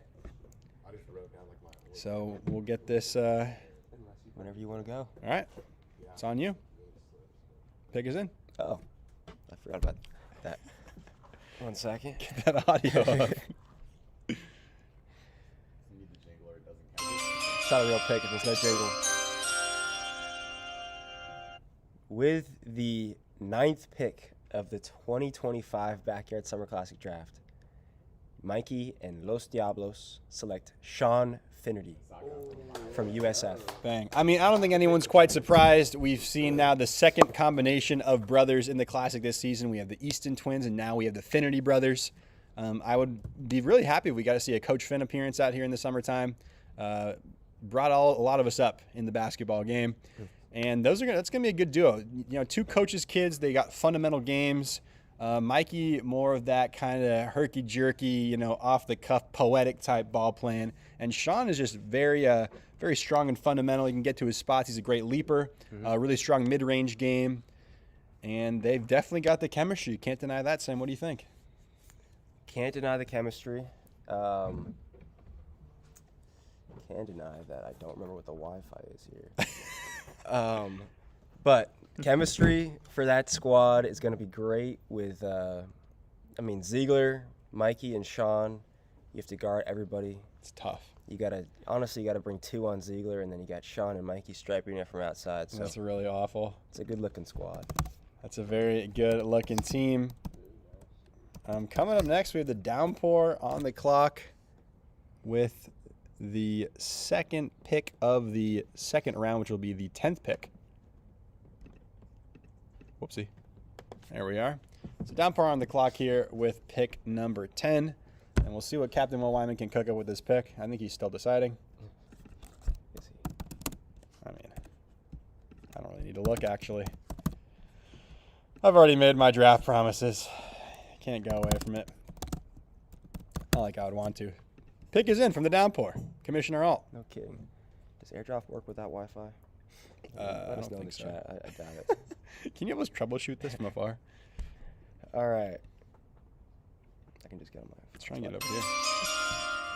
[SPEAKER 7] So we'll get this.
[SPEAKER 4] Whenever you want to go.
[SPEAKER 7] All right. It's on you. Pick is in.
[SPEAKER 4] Oh, I forgot about that. 1 second.
[SPEAKER 7] Get that audio up.
[SPEAKER 4] It's not a real pick if there's no jingle. With the 9th pick of the 2025 Backyard Summer Classic Draft, Mikey and Los Diablos select Sean Finnerty from USF.
[SPEAKER 7] Bang. I mean, I don't think anyone's quite surprised. We've seen now the second combination of brothers in the Classic this season. We have the Easton twins, and now we have the Finnerty brothers. I would be really happy if we got to see a Coach Finn appearance out here in the summertime. Brought a lot of us up in the basketball game. And that's gonna be a good duo. You know, two coaches' kids. They got fundamental games. Mikey, more of that kind of herky-jerky, you know, off-the-cuff, poetic type ball playing. And Sean is just very strong and fundamental. He can get to his spots. He's a great leaper, really strong mid-range game. And they've definitely got the chemistry. You can't deny that, Sam. What do you think?
[SPEAKER 4] Can't deny the chemistry. Can't deny that I don't remember what the Wi-Fi is here. But chemistry for that squad is going to be great with, Ziegler, Mikey, and Sean. You have to guard everybody.
[SPEAKER 7] It's tough.
[SPEAKER 4] You got to bring 2 on Ziegler, and then you got Sean and Mikey striping it from outside. So
[SPEAKER 7] that's really awful.
[SPEAKER 4] It's a good-looking squad.
[SPEAKER 7] That's a very good-looking team. Coming up next, we have the Downpour on the clock with the second pick of the second round, which will be the 10th pick. Whoopsie. There we are. So Downpour on the clock here with pick number 10. And we'll see what Captain Will Wyman can cook up with this pick. I think he's still deciding. I mean, I don't really need to look, actually. I've already made my draft promises. Can't go away from it. Not like I would want to. Pick is in from the Downpour. Commissioner Alt.
[SPEAKER 4] No kidding. Does AirDrop work without Wi-Fi?
[SPEAKER 7] I don't think so.
[SPEAKER 4] I doubt it.
[SPEAKER 7] Can you almost troubleshoot this from afar?
[SPEAKER 4] All right. I can just get on my.
[SPEAKER 7] Let's try and get it over here.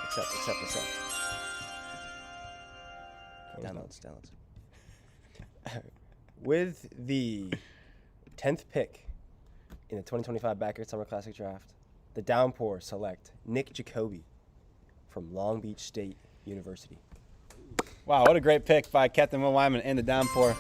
[SPEAKER 4] Accept. Downloads. With the 10th pick in the 2025 Backyard Summer Classic Draft, the Downpour select Nick Jacoby from Long Beach State University.
[SPEAKER 7] Wow, what a great pick by Captain Will Wyman and the Downpour.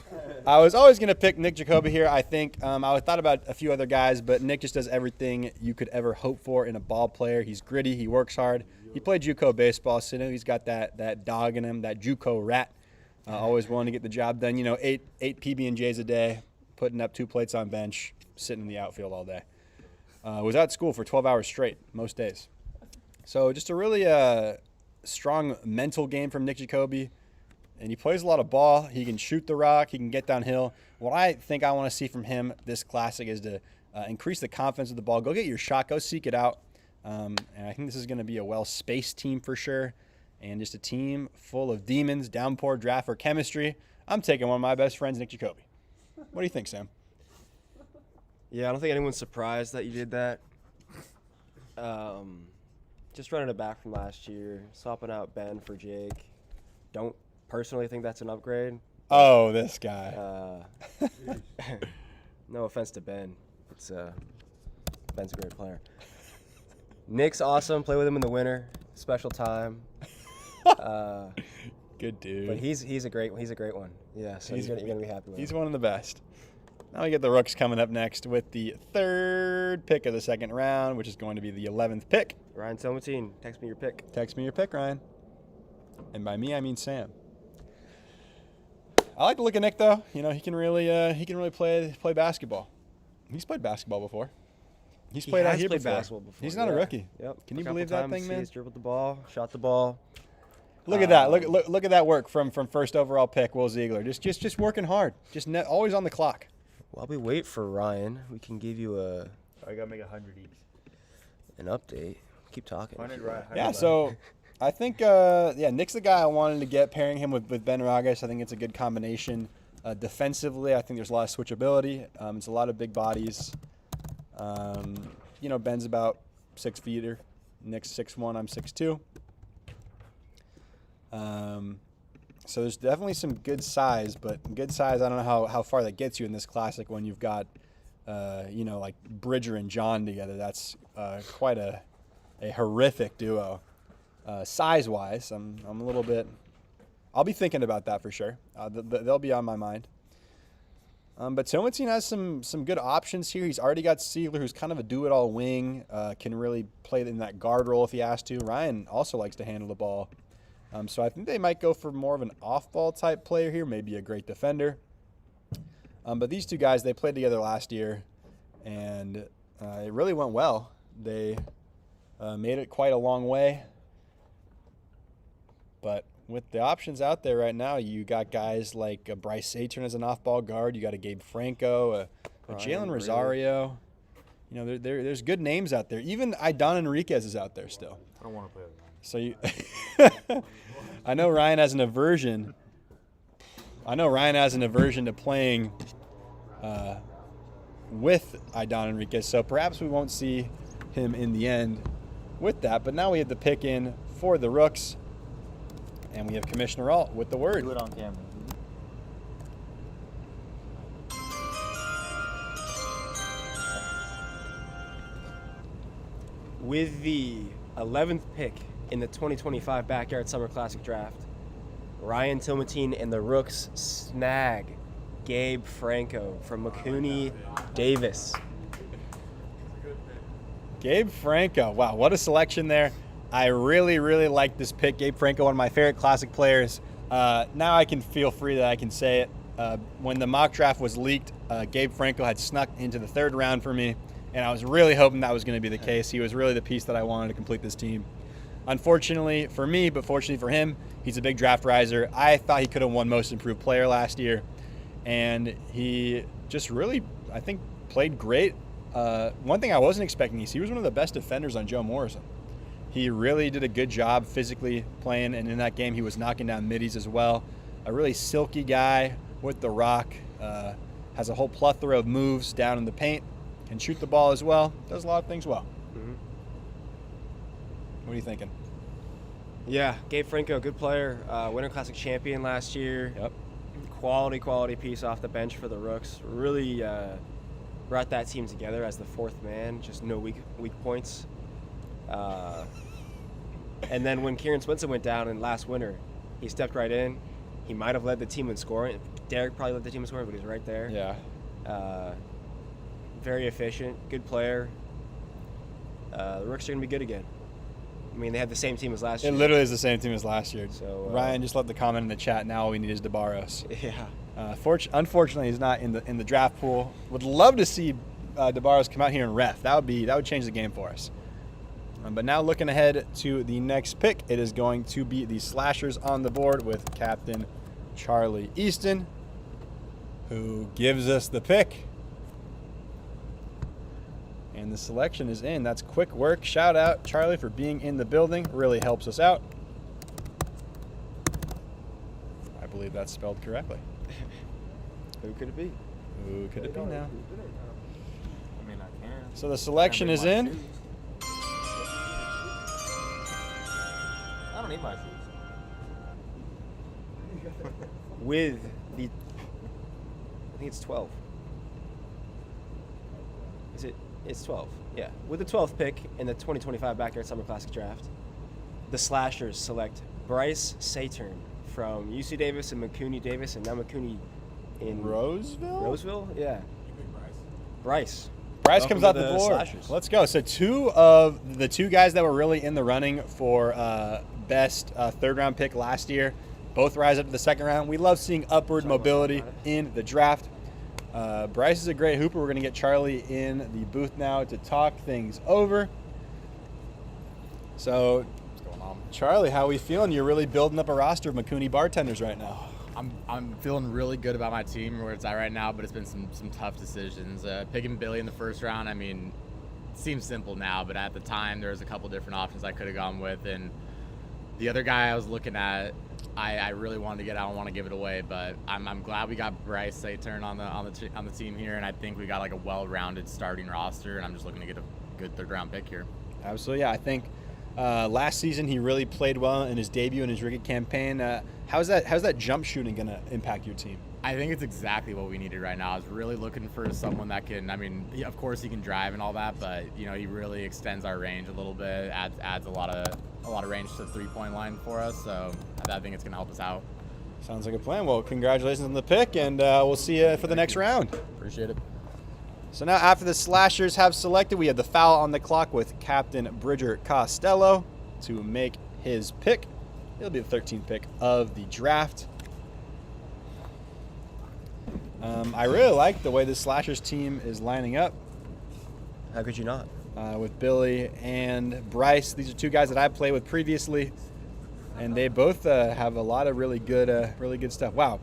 [SPEAKER 7] I was always going to pick Nick Jacoby here, I think. I thought about a few other guys, but Nick just does everything you could ever hope for in a ball player. He's gritty. He works hard. He played JUCO baseball, so he's got that dog in him, that JUCO rat. Always willing to get the job done. You know, eight PB&Js a day, putting up 2 plates on bench, sitting in the outfield all day. Was out of school for 12 hours straight most days. So just a really strong mental game from Nick Jacoby. And he plays a lot of ball. He can shoot the rock. He can get downhill. What I think I want to see from him this Classic is to increase the confidence of the ball. Go get your shot. Go seek it out. And I think this is going to be a well-spaced team for sure. And just a team full of demons, Downpour, draft for chemistry. I'm taking one of my best friends, Nick Jacoby. What do you think, Sam?
[SPEAKER 4] Yeah, I don't think anyone's surprised that you did that. Just running it back from last year, swapping out Ben for Jake. Don't personally think that's an upgrade.
[SPEAKER 7] Oh, this guy.
[SPEAKER 4] No offense to Ben. Ben's a great player. Nick's awesome. Play with him in the winter. Special time.
[SPEAKER 7] Good dude.
[SPEAKER 4] But he's a great one. Yeah, so you're gonna be happy with him.
[SPEAKER 7] He's one of the best. Now we get the Rooks coming up next with the 3rd pick of the second round, which is going to be the 11th pick.
[SPEAKER 4] Ryan Selmatine, text me your pick.
[SPEAKER 7] Text me your pick, Ryan. And by me, I mean Sam. I like to look at Nick, though. You know, he can really play basketball. He's played basketball before. He's played out here
[SPEAKER 4] basketball before.
[SPEAKER 7] He's not a rookie.
[SPEAKER 4] Yep.
[SPEAKER 7] Can you believe that thing, man?
[SPEAKER 4] He's dribbled the ball, shot the ball.
[SPEAKER 7] Look at that. Look at that work from first overall pick, Will Ziegler. Just working hard. Always on the clock.
[SPEAKER 4] While we wait for Ryan, we can give you
[SPEAKER 3] I gotta make 100 each.
[SPEAKER 4] an update. Keep talking.
[SPEAKER 3] 100 right.
[SPEAKER 7] Yeah, so I think Nick's the guy I wanted to get, pairing him with Ben Ragas. I think it's a good combination. Defensively, I think there's a lot of switchability. It's a lot of big bodies. Ben's about 6 feet. Nick's 6'1", I'm 6'2". So there's definitely some good size, but good size, I don't know how far that gets you in this Classic when you've got, like Bridger and John together. That's quite a horrific duo. Size-wise, I'm a little bit – I'll be thinking about that for sure. They'll be on my mind. But Selmatine has some good options here. He's already got Ziegler, who's kind of a do-it-all wing, can really play in that guard role if he has to. Ryan also likes to handle the ball. So I think they might go for more of an off-ball type player here, maybe a great defender. But these two guys, they played together last year, and it really went well. They made it quite a long way. But with the options out there right now, you got guys like Bryce Saturn as an off-ball guard. You got a Gabe Franco, a Jalen Rosario. You know, there's good names out there. Even Aidon Enriquez is out there still.
[SPEAKER 2] I don't want to play with Ryan.
[SPEAKER 7] So you, I know Ryan has an aversion. To playing with Aidon Enriquez. So perhaps we won't see him in the end with that. But now we have the pick in for the Rooks, and we have Commissioner Alt with the word.
[SPEAKER 3] Do it on camera.
[SPEAKER 4] With the 11th pick in the 2025 Backyard Summer Classic Draft, Ryan Tilmatine and the Rooks snag Gabe Franco from McCooney Davis.
[SPEAKER 7] Gabe Franco. Wow, what a selection there. I really, really like this pick. Gabe Franco, one of my favorite Classic players. Now I can feel free that I can say it. When the mock draft was leaked, Gabe Franco had snuck into the 3rd round for me, and I was really hoping that was going to be the case. He was really the piece that I wanted to complete this team. Unfortunately for me, but fortunately for him, he's a big draft riser. I thought he could have won Most Improved Player last year, and he just really, I think, played great. One thing I wasn't expecting is he was one of the best defenders on Joe Morrison. He really did a good job physically playing, and in that game he was knocking down middies as well. A really silky guy with the rock, has a whole plethora of moves down in the paint, can shoot the ball as well, does a lot of things well.
[SPEAKER 4] Mm-hmm.
[SPEAKER 7] What are you thinking?
[SPEAKER 4] Yeah, Gabe Franco, good player, Winter Classic champion last year.
[SPEAKER 7] Yep.
[SPEAKER 4] Quality piece off the bench for the Rooks. Really brought that team together as the 4th man, just no weak points. And then when Kieran Swinson went down in last winter, he stepped right in. He might have led the team in scoring. Derek probably led the team in scoring, but he was right there.
[SPEAKER 7] Yeah.
[SPEAKER 4] Very efficient, good player. The Rooks are going to be good again. I mean, they had the same team as last year.
[SPEAKER 7] It literally is the same team as last year.
[SPEAKER 4] So
[SPEAKER 7] Ryan just left the comment in the chat. Now all we need is DeBarros.
[SPEAKER 4] Yeah.
[SPEAKER 7] Unfortunately, he's not in the draft pool. Would love to see DeBarros come out here and ref. That would change the game for us. But now looking ahead to the next pick, it is going to be the Slashers on the board with Captain Charlie Easton, who gives us the pick. And the selection is in. That's quick work. Shout out, Charlie, for being in the building. Really helps us out. I believe that's spelled correctly.
[SPEAKER 4] Who could it be?
[SPEAKER 7] Who could it be now?
[SPEAKER 2] I mean, I can.
[SPEAKER 7] So the selection is in.
[SPEAKER 2] I don't need my shoes.
[SPEAKER 4] With the, I think it's 12. Is it? It's 12. Yeah. With the 12th pick in the 2025 Backyard Summer Classic Draft, the Slashers select Bryce Saturn from UC Davis and McCooney Davis, and now McCooney in
[SPEAKER 7] Roseville?
[SPEAKER 4] Yeah. Bryce.
[SPEAKER 7] Bryce
[SPEAKER 4] Welcome
[SPEAKER 7] comes
[SPEAKER 4] to
[SPEAKER 7] out the board.
[SPEAKER 4] Slashers.
[SPEAKER 7] Let's go. So 2 of the 2 guys that were really in the running for best 3rd round pick last year, both rise up to the 2nd round. We love seeing upward mobility in the draft. Bryce is a great hooper. We're going to get Charlie in the booth now to talk things over. So,
[SPEAKER 6] What's going on?
[SPEAKER 7] Charlie, how are we feeling? You're really building up a roster of McCooney bartenders right now.
[SPEAKER 6] I'm feeling really good about my team where it's at right now, but it's been some tough decisions. Picking Billy in the 1st round, I mean, it seems simple now, but at the time there was a couple different options I could have gone with, and the other guy I was looking at, I really wanted to get. I don't want to give it away, but I'm glad we got Bryce Saturn on the team here, and I think we got like a well-rounded starting roster, and I'm just looking to get a good 3rd round pick here.
[SPEAKER 7] Absolutely, yeah. I think last season he really played well in his debut in his rookie campaign. How's that jump shooting going to impact your team?
[SPEAKER 6] I think it's exactly what we needed right now. I was really looking for someone that can, I mean, of course he can drive and all that, but you know, he really extends our range a little bit, adds a lot of range to the 3-point line for us. So I think it's going to help us out.
[SPEAKER 7] Sounds like a plan. Well, congratulations on the pick, and we'll see you for the next round.
[SPEAKER 6] Appreciate it.
[SPEAKER 7] So now after the Slashers have selected, we have the foul on the clock with Captain Bridger Costello to make his pick. He'll be the 13th pick of the draft. I really like the way the Slashers team is lining up.
[SPEAKER 4] How could you not?
[SPEAKER 7] With Billy and Bryce. These are two guys that I played with previously, and they both have a lot of really good stuff. Wow,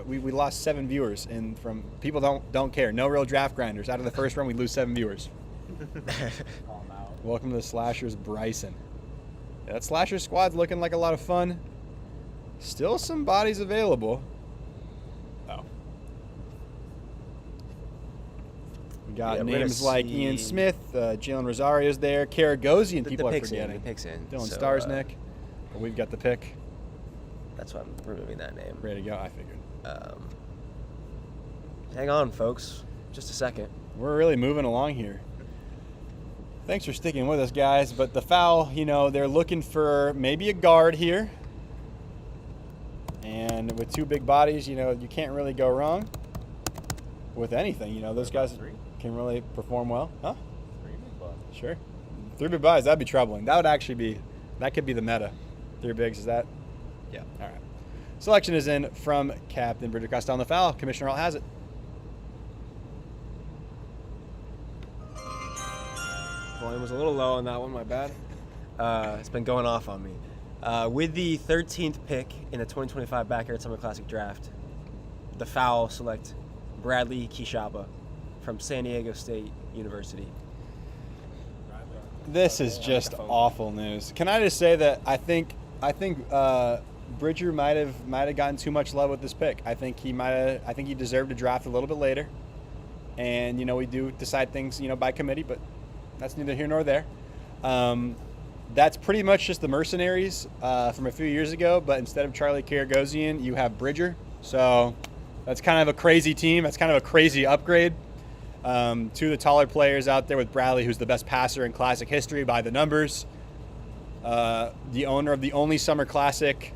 [SPEAKER 7] we lost 7 viewers, and from people don't care. No real draft grinders. Out of the first round, we lose 7 viewers. Welcome to the Slashers, Bryson. Yeah, that Slashers squad's looking like a lot of fun. Still some bodies available. Oh. We got names like Ian Smith, Jalen Rosario's there, Karagosian, people are forgetting.
[SPEAKER 4] The pick's in.
[SPEAKER 7] Dylan
[SPEAKER 4] So,
[SPEAKER 7] Starsnick. But we've got the pick.
[SPEAKER 4] That's why I'm removing that name.
[SPEAKER 7] Ready to go, I figured.
[SPEAKER 4] Hang on, folks. Just a second.
[SPEAKER 7] We're really moving along here. Thanks for sticking with us, guys. But the foul, they're looking for maybe a guard here. And with 2 big bodies, you can't really go wrong with anything. Those guys can really perform well. Huh?
[SPEAKER 3] 3 big bodies.
[SPEAKER 7] Sure. 3 big bodies, that'd be troubling. That could be the meta. 3 bigs, is that? Yeah. All right. Selection is in from Captain Bridger Costa on the foul. Commissioner Alt has it.
[SPEAKER 4] Volume was a little low on that one, my bad. It's been going off on me. With the 13th pick in the 2025 Backyard Summer Classic Draft, the foul select Bradley Kishaba from San Diego State University.
[SPEAKER 7] This is just awful news. Can I just say that I think Bridger might have gotten too much love with this pick. I think he deserved to draft a little bit later. And we do decide things by committee, but that's neither here nor there. That's pretty much just the mercenaries from a few years ago, but instead of Charlie Karagosian, you have Bridger. So that's kind of a crazy team. That's kind of a crazy upgrade. 2 of the taller players out there with Bradley, who's the best passer in Classic history by the numbers. The owner of the only Summer Classic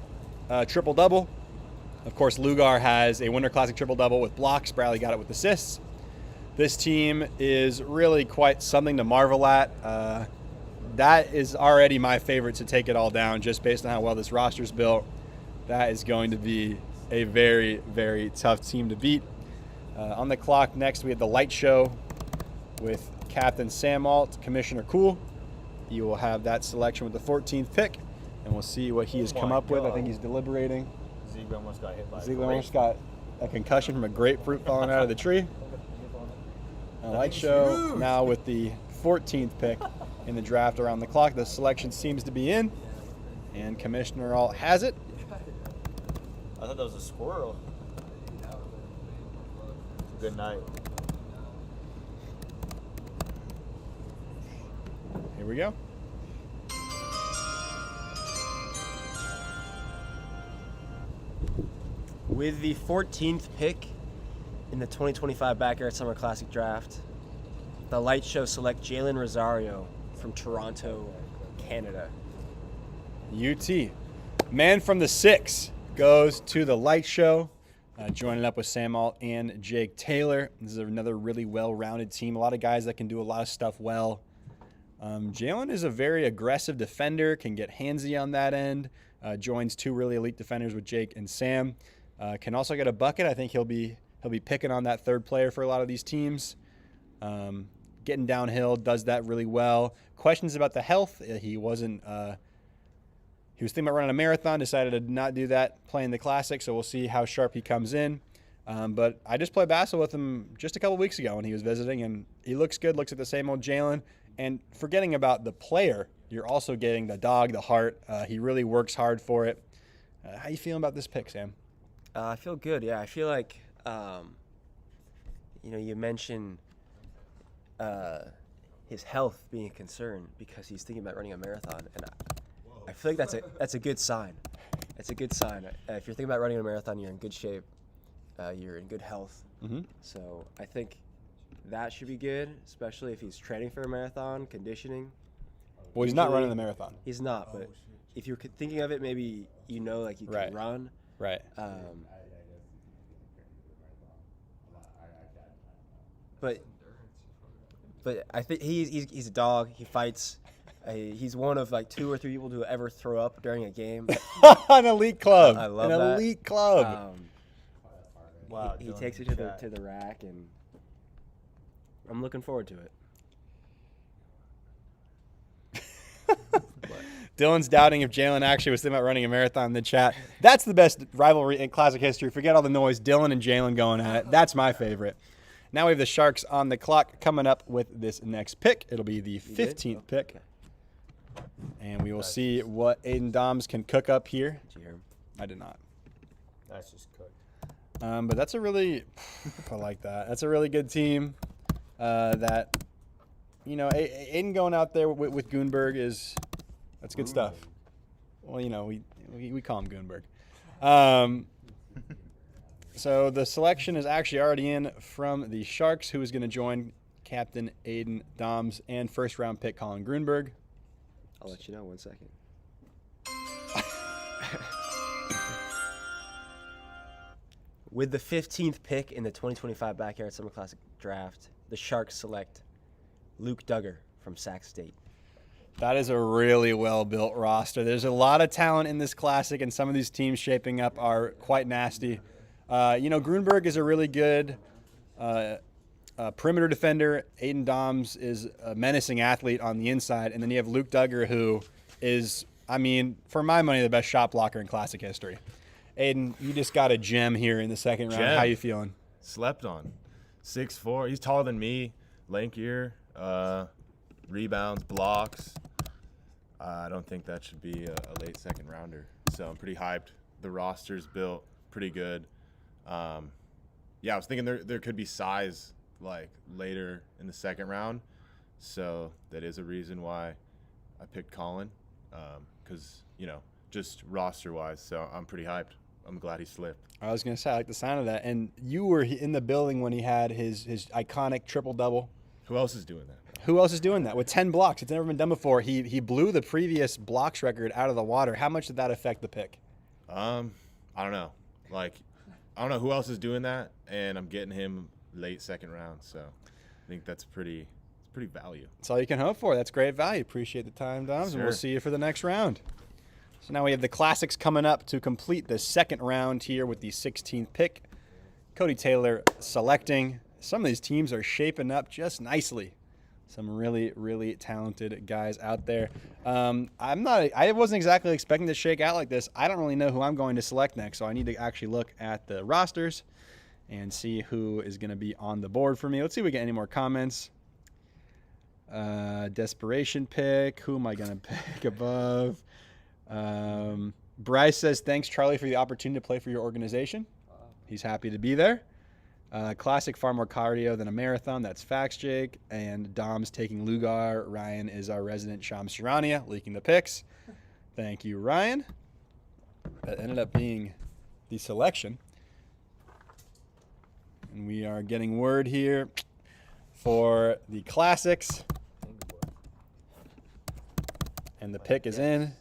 [SPEAKER 7] triple-double. Of course, Lugar has a Winter Classic triple-double with blocks. Bradley got it with assists. This team is really quite something to marvel at. That is already my favorite to take it all down just based on how well this roster's built. That is going to be a very, very tough team to beat. On the clock next, we have the light show with Captain Sam Alt, Commissioner Cool. He will have that selection with the 14th pick, and we'll see what he has come up with. I think he's deliberating.
[SPEAKER 3] Ziegler almost got hit by
[SPEAKER 7] Ziegler almost got a concussion from a grapefruit falling out of the tree. A light show now with the 14th pick in the draft around the clock. The selection seems to be in, and Commissioner Alt has it.
[SPEAKER 3] I thought that was a squirrel. Good night.
[SPEAKER 7] Here we go.
[SPEAKER 4] With the 14th pick in the 2025 Backyard Summer Classic Draft, the light show select Jalen Rosario from Toronto, Canada.
[SPEAKER 7] UT. Man from the 6 goes to the light show, joining up with Sam Alt and Jake Taylor. This is another really well-rounded team. A lot of guys that can do a lot of stuff well. Jalen is a very aggressive defender, can get handsy on that end. Joins 2 really elite defenders with Jake and Sam. Can also get a bucket. I think he'll be picking on that 3rd player for a lot of these teams. Getting downhill, does that really well. Questions about the health. He wasn't. He was thinking about running a marathon, decided to not do that playing the Classic, so we'll see how sharp he comes in. But I just played basketball with him just a couple weeks ago when he was visiting, and he looks good, looks at the same old Jalen. And forgetting about the player, you're also getting the dog, the heart. He really works hard for it. How you feeling about this pick, Sam?
[SPEAKER 4] I feel good, yeah. I feel like, you mentioned his health being a concern because he's thinking about running a marathon, and I feel like that's a good sign. It's a good sign. If you're thinking about running a marathon, you're in good shape. You're in good health.
[SPEAKER 7] Mm-hmm.
[SPEAKER 4] So I think that should be good, especially if he's training for a marathon, conditioning.
[SPEAKER 7] Well, he's not running the marathon.
[SPEAKER 4] He's not, but if you're thinking of it, maybe you can run.
[SPEAKER 7] Right.
[SPEAKER 4] But I think he's a dog. He fights. He's one of like 2 or 3 people to ever throw up during a game.
[SPEAKER 7] An elite club.
[SPEAKER 4] I love
[SPEAKER 7] An
[SPEAKER 4] that.
[SPEAKER 7] elite club.
[SPEAKER 3] Wow,
[SPEAKER 4] He
[SPEAKER 3] Dylan
[SPEAKER 4] takes it
[SPEAKER 3] in
[SPEAKER 4] to
[SPEAKER 3] chat.
[SPEAKER 4] the rack, and I'm looking forward to it.
[SPEAKER 7] Dylan's doubting if Jalen actually was thinking about running a marathon in the chat. That's the best rivalry in Classic history. Forget all the noise. Dylan and Jalen going at it. That's my favorite. Now we have the Sharks on the clock coming up with this next pick. It'll be the 15th pick. And we will see what Aiden Doms can cook up here.
[SPEAKER 4] Did you hear him?
[SPEAKER 7] I did not.
[SPEAKER 3] That's just cooked.
[SPEAKER 7] But that's a really, I like that. That's a really good team. That, you know, Aiden going out there with Goonberg that's good stuff. Well, you know, we call him Goonberg. So the selection is actually already in from the Sharks, who is going to join Captain Aiden Doms and first-round pick Colin Grunberg.
[SPEAKER 4] I'll let you know 1 second. With the 15th pick in the 2025 Backyard Summer Classic Draft, the Sharks select Luke Duggar from Sac State.
[SPEAKER 7] That is a really well-built roster. There's a lot of talent in this Classic, and some of these teams shaping up are quite nasty. You know, Grunberg is a really good perimeter defender. Aiden Doms is a menacing athlete on the inside. And then you have Luke Duggar, who is, I mean, for my money, the best shot blocker in Classic history. Aiden, you just got a gem here in the second round.
[SPEAKER 8] Gem.
[SPEAKER 7] How you feeling?
[SPEAKER 8] Slept on. 6'4". He's taller than me. Lankier. Rebounds, blocks. I don't think that should be a late second rounder. So I'm pretty hyped. The roster's built pretty good. Yeah, I was thinking there could be size like later in the second round. So that is a reason why I picked Colin. Because, you know, just roster-wise. So I'm pretty hyped. I'm glad he slipped.
[SPEAKER 7] I was going to say, I like the sound of that. And you were in the building when he had his iconic triple-double.
[SPEAKER 8] Who else is doing that?
[SPEAKER 7] Who else is doing that? With 10 blocks. It's never been done before. He blew the previous blocks record out of the water. How much did that affect the pick?
[SPEAKER 8] I don't know. Like, I don't know who else is doing that, and I'm getting him late second round. So I think that's pretty value.
[SPEAKER 7] That's all you can hope for. That's great value. Appreciate the time, Doms, and we'll
[SPEAKER 8] Sure.
[SPEAKER 7] see you for the next round. So now we have the Classics coming up to complete the second round here with the 16th pick. Cody Taylor selecting. Some of these teams are shaping up just nicely. Some really, really talented guys out there. I wasn't exactly expecting to shake out like this. I don't really know who I'm going to select next, so I need to actually look at the rosters and see who is going to be on the board for me. Let's see if we get any more comments. Desperation pick. Who am I going to pick above? Bryce says, thanks, Charlie, for the opportunity to play for your organization. He's happy to be there. Classic, far more cardio than a marathon. That's facts, Jake. And Dom's taking Lugar. Ryan is our resident Shams Sharania, leaking the picks. Thank you, Ryan. That ended up being the selection. And we are getting word here for the Classics. And the pick is in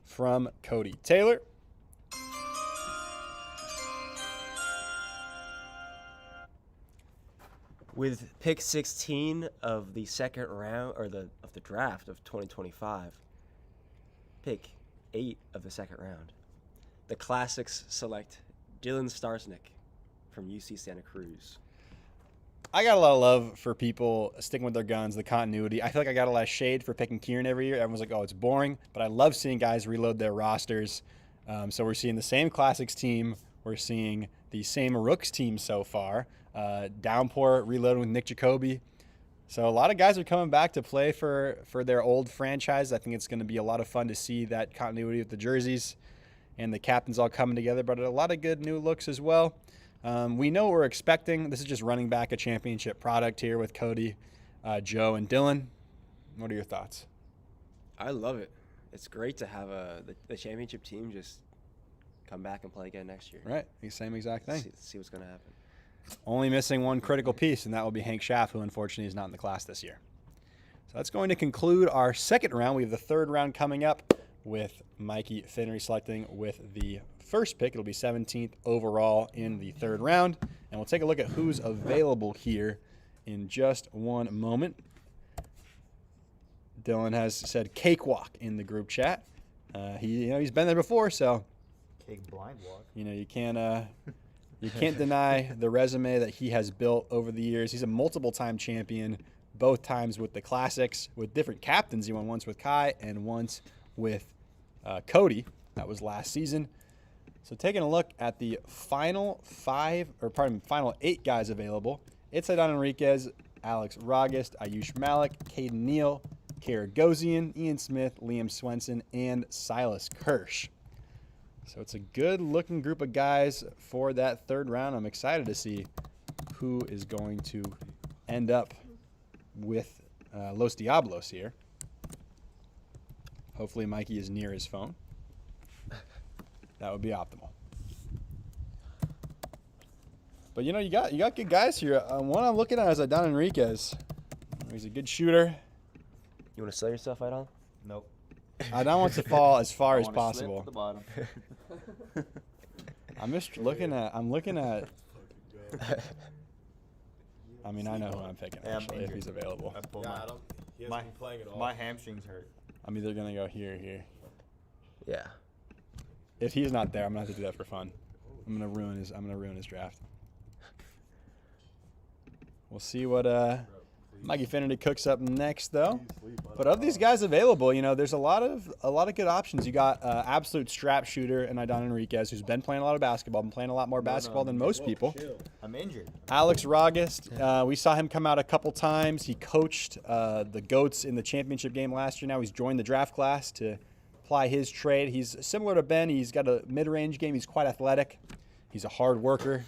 [SPEAKER 7] from Cody Taylor.
[SPEAKER 4] With pick 16 of the second round, or of the draft of 2025, pick 8 of the second round, the Classics select Dylan Starsnick from UC Santa Cruz.
[SPEAKER 7] I got a lot of love for people sticking with their guns, the continuity. I feel like I got a lot of shade for picking Kieran every year. Everyone's like, oh, it's boring. But I love seeing guys reload their rosters. So we're seeing the same Classics team. We're seeing the same Rooks team so far. Downpour reloading with Nick Jacoby. So a lot of guys are coming back to play for their old franchise. I think it's going to be a lot of fun to see that continuity with the jerseys and the captains all coming together. But a lot of good new looks as well. We know what we're expecting. This is just running back a championship product here with Cody, Joe, and Dylan. What are your thoughts?
[SPEAKER 4] I love it. It's great to have the championship team just come back and play again next year.
[SPEAKER 7] Right, the same exact thing.
[SPEAKER 4] See what's going to happen.
[SPEAKER 7] Only missing one critical piece, and that will be Hank Schaff, who unfortunately is not in the class this year. So that's going to conclude our second round. We have the third round coming up with Mikey Finnery selecting with the first pick. It'll be 17th overall in the third round. And we'll take a look at who's available here in just one moment. Dylan has said cakewalk in the group chat. He's been there before, so
[SPEAKER 3] Cake blind walk.
[SPEAKER 7] you can't deny the resume that he has built over the years. He's a multiple-time champion, both times with the Classics, with different captains. He won once with Kai and once with Cody. That was last season. So taking a look at the final final 8 guys available, it's Aidon Enriquez, Alex Rogest, Ayush Malik, Caden Neal, Karagosian, Ian Smith, Liam Swenson, and Silas Kirsch. So it's a good-looking group of guys for that third round. I'm excited to see who is going to end up with Los Diablos here. Hopefully Mikey is near his phone. That would be optimal. But you got good guys here. One I'm looking at is Aidon Enriquez. He's a good shooter.
[SPEAKER 4] You want to sell yourself, Aidon?
[SPEAKER 3] Nope.
[SPEAKER 7] Aidon wants to fall as far
[SPEAKER 3] I
[SPEAKER 7] as
[SPEAKER 3] wanna slip
[SPEAKER 7] possible.
[SPEAKER 3] to the bottom.
[SPEAKER 7] I'm looking at. I mean, I know who I'm picking
[SPEAKER 3] Yeah, I'm
[SPEAKER 7] actually if
[SPEAKER 3] injured.
[SPEAKER 7] he's available.
[SPEAKER 3] I pulled
[SPEAKER 8] Yeah, he hasn't
[SPEAKER 3] my,
[SPEAKER 8] been playing at all.
[SPEAKER 3] my hamstrings hurt.
[SPEAKER 7] I'm either gonna go here or here.
[SPEAKER 4] Yeah.
[SPEAKER 7] If he's not there, I'm gonna have to do that for fun. I'm gonna ruin his draft. We'll see what Mikey Finnerty cooks up next, though. But of these guys available, there's a lot of good options. You got absolute strap shooter and Aidon Enriquez, who's been playing a lot of basketball, been playing a lot more basketball than most people.
[SPEAKER 3] I'm injured.
[SPEAKER 7] Alex Rogest, we saw him come out a couple times. He coached the Goats in the championship game last year. Now he's joined the draft class to apply his trade. He's similar to Ben. He's got a mid-range game. He's quite athletic. He's a hard worker.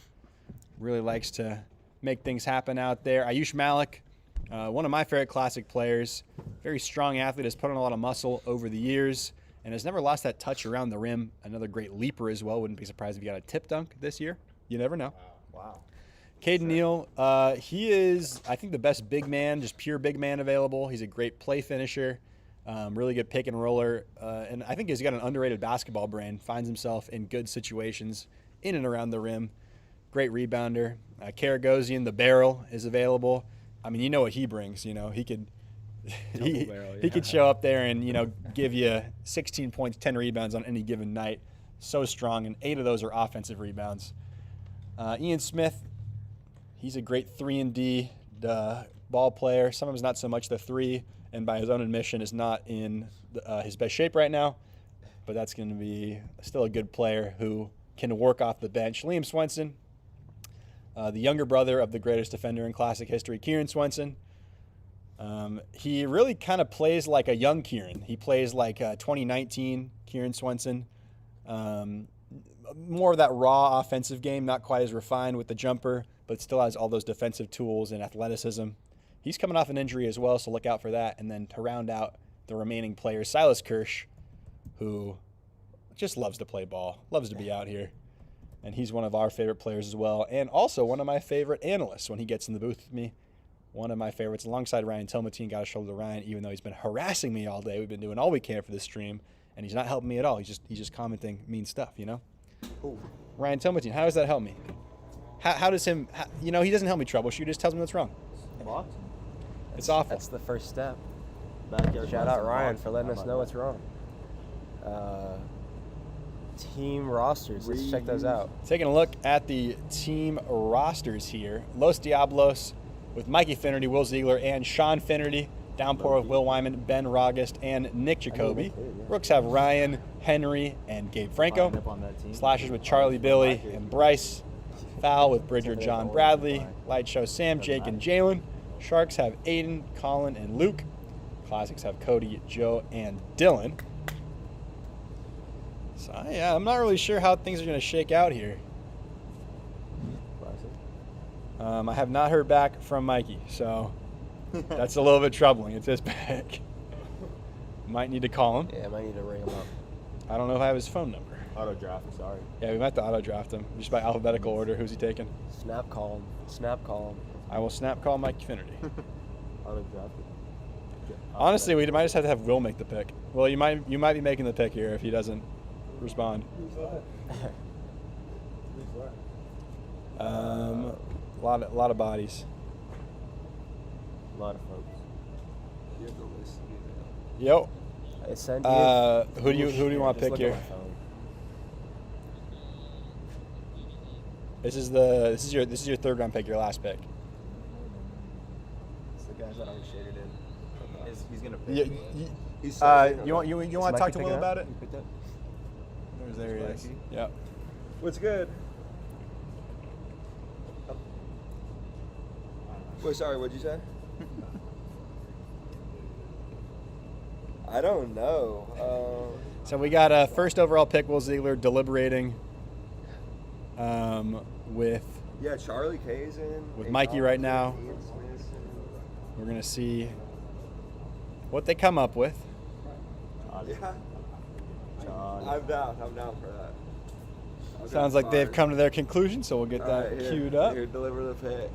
[SPEAKER 7] Really likes to make things happen out there. Ayush Malik, one of my favorite Classic players. Very strong athlete, has put on a lot of muscle over the years and has never lost that touch around the rim. Another great leaper as well. Wouldn't be surprised if he got a tip dunk this year. You never know.
[SPEAKER 3] Wow.
[SPEAKER 7] Caden Neal, he is, I think, the best big man, just pure big man available. He's a great play finisher, really good pick and roller, and I think he's got an underrated basketball brain. Finds himself in good situations in and around the rim. Great rebounder. Karagosian, the barrel, is available. I mean, you know what he brings. He could he could show up there and give you 16 points, 10 rebounds on any given night. So strong, and 8 of those are offensive rebounds. Ian Smith, he's a great 3-and-D ball player. Sometimes not so much the 3, and by his own admission is not in his best shape right now. But that's going to be still a good player who can work off the bench. Liam Swenson, the younger brother of the greatest defender in Classic history, Kieran Swenson. He really kind of plays like a young Kieran. He plays like 2019 Kieran Swenson. More of that raw offensive game, not quite as refined with the jumper, but still has all those defensive tools and athleticism. He's coming off an injury as well, so look out for that. And then to round out the remaining players, Silas Kirsch, who just loves to play ball, loves to be out here. And he's one of our favorite players as well, and also one of my favorite analysts when he gets in the booth with me. One of my favorites, alongside Ryan Tilmatine. Got to shoulder to Ryan, even though he's been harassing me all day. We've been doing all we can for this stream, and he's not helping me at all. He's just commenting mean stuff, Ooh. Ryan Tilmatine, how does that help me? How does him? He doesn't help me troubleshoot. He just tells me what's wrong. It's awful.
[SPEAKER 4] That's the first step.
[SPEAKER 3] Backyard
[SPEAKER 4] Shout out
[SPEAKER 3] boxing
[SPEAKER 4] Ryan
[SPEAKER 3] box.
[SPEAKER 4] for letting
[SPEAKER 3] How
[SPEAKER 4] us
[SPEAKER 3] about
[SPEAKER 4] know
[SPEAKER 3] that?
[SPEAKER 4] what's wrong. Team rosters. Let's check those out.
[SPEAKER 7] Taking a look at the team rosters here. Los Diablos with Mikey Finnerty, Will Ziegler, and Sean Finnerty. Downpour with Will Wyman, Ben Rogest, and Nick Jacoby.
[SPEAKER 4] Nick too, yeah.
[SPEAKER 7] Rooks have Ryan, Henry, and Gabe Franco.
[SPEAKER 3] Line up on that team.
[SPEAKER 7] Slashers with Charlie, Billy, and Bryce. Foul with Bridger, John, Bradley. Light Show, Sam, Jake, and Jalen. Sharks have Aiden, Colin, and Luke. Classics have Cody, Joe, and Dylan. So, yeah, I'm not really sure how things are going to shake out here. I have not heard back from Mikey, so that's a little bit troubling. It's his pick. Might need to call him.
[SPEAKER 4] Yeah, I might need to ring him up.
[SPEAKER 7] I don't know if I have his phone number.
[SPEAKER 3] Auto draft. Sorry.
[SPEAKER 7] Yeah, we might have to auto draft him just by alphabetical order. Who's he taking?
[SPEAKER 4] Snap call him. Snap call him.
[SPEAKER 7] I will snap call Mikey Finnerty.
[SPEAKER 3] Auto draft.
[SPEAKER 7] Honestly, we might just have to have Will make the pick. Well, you might be making the pick here if he doesn't respond. A lot of bodies.
[SPEAKER 3] A lot of folks.
[SPEAKER 7] Yo.
[SPEAKER 4] I sent
[SPEAKER 7] Who do you want to pick here? This is your 3rd round pick, your last pick.
[SPEAKER 4] It's the guys that aren't shaded in.
[SPEAKER 3] He's gonna pick.
[SPEAKER 7] You want to talk to Will about it?
[SPEAKER 4] You picked it?
[SPEAKER 7] There he is. Yep.
[SPEAKER 5] What's good? Wait, sorry, what'd you say? I don't know.
[SPEAKER 7] So we got a 1st overall pick, Will Ziegler, deliberating with
[SPEAKER 5] Yeah, Charlie K's in.
[SPEAKER 7] With Mikey right now. We're gonna see what they come up with.
[SPEAKER 5] Yeah. I'm down for that.
[SPEAKER 7] Sounds like they've come to their conclusion, so we'll get that queued up.
[SPEAKER 5] Here, deliver the pick.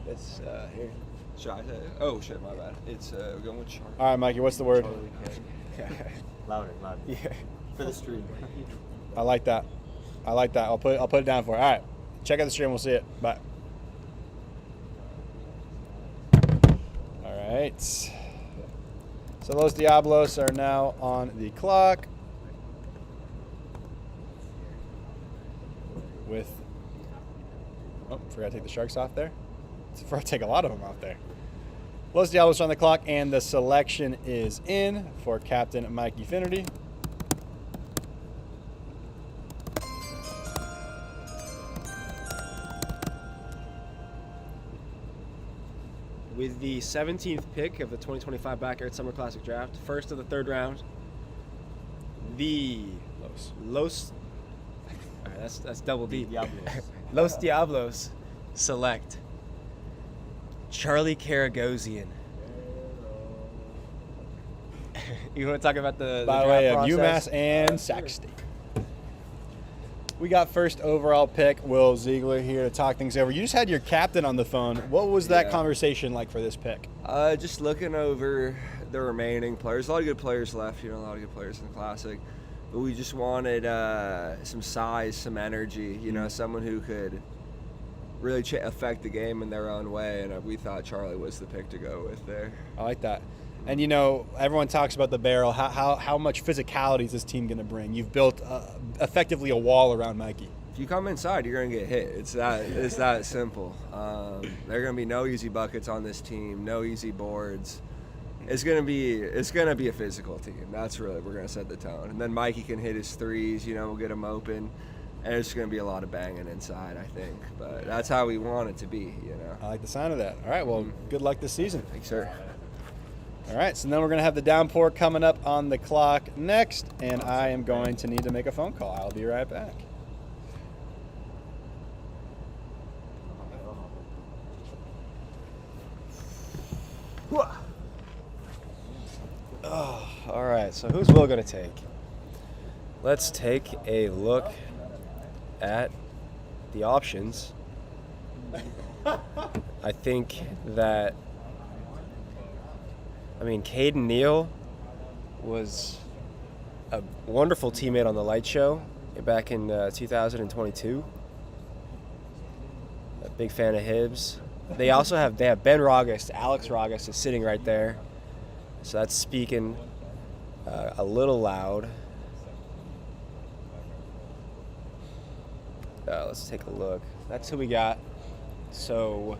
[SPEAKER 5] It's here. Should I say it? Oh shit, my bad. It's we're going with Charlie.
[SPEAKER 7] All right, Mikey, what's the word?
[SPEAKER 3] Louder.
[SPEAKER 4] Yeah.
[SPEAKER 3] For the stream.
[SPEAKER 7] I like that. I'll put it down for you. All right, check out the stream. We'll see it. Bye. All right. So Los Diablos are now on the clock. Forgot to take the Sharks off there. Forgot to take a lot of them off there. Los Diablos are on the clock, and the selection is in for Captain Mikey Finnerty.
[SPEAKER 4] With the 17th pick of the 2025 Backyard Summer Classic Draft, first of the 3rd round, the Los. All right, that's double D.
[SPEAKER 3] Diablos.
[SPEAKER 4] Los Diablos select Charlie Karagosian. You want to talk about the
[SPEAKER 7] by
[SPEAKER 4] draft
[SPEAKER 7] way of
[SPEAKER 4] process?
[SPEAKER 7] UMass and Sac State. We got 1st overall pick, Will Ziegler, here to talk things over. You just had your captain on the phone. What was that conversation like for this pick?
[SPEAKER 5] Just looking over the remaining players. A lot of good players left, a lot of good players in the Classic. But we just wanted some size, some energy, someone who could really affect the game in their own way. And we thought Charlie was the pick to go with there.
[SPEAKER 7] I like that. And, everyone talks about the barrel. How much physicality is this team going to bring? You've built effectively a wall around Mikey.
[SPEAKER 5] If you come inside, you're going to get hit. It's that simple. There are going to be no easy buckets on this team, no easy boards. It's gonna be a physical team. That's really, we're gonna set the tone. And then Mikey can hit his threes. We'll get him open, and it's gonna be a lot of banging inside, I think. But that's how we want it to be.
[SPEAKER 7] I like the sound of that. All right. Well, good luck this season.
[SPEAKER 5] Thanks, sir.
[SPEAKER 7] All right. So then we're gonna have the downpour coming up on the clock next, and I am going to need to make a phone call. I'll be right back.
[SPEAKER 4] Oh, all right, so who's Will going to take? Let's take a look at the options. I think that, Caden Neal was a wonderful teammate on the Light Show back in 2022. A big fan of Hibbs. They have Ben Ragus. Alex Ragus is sitting right there. So that's speaking a little loud. Let's take a look. That's who we got. So,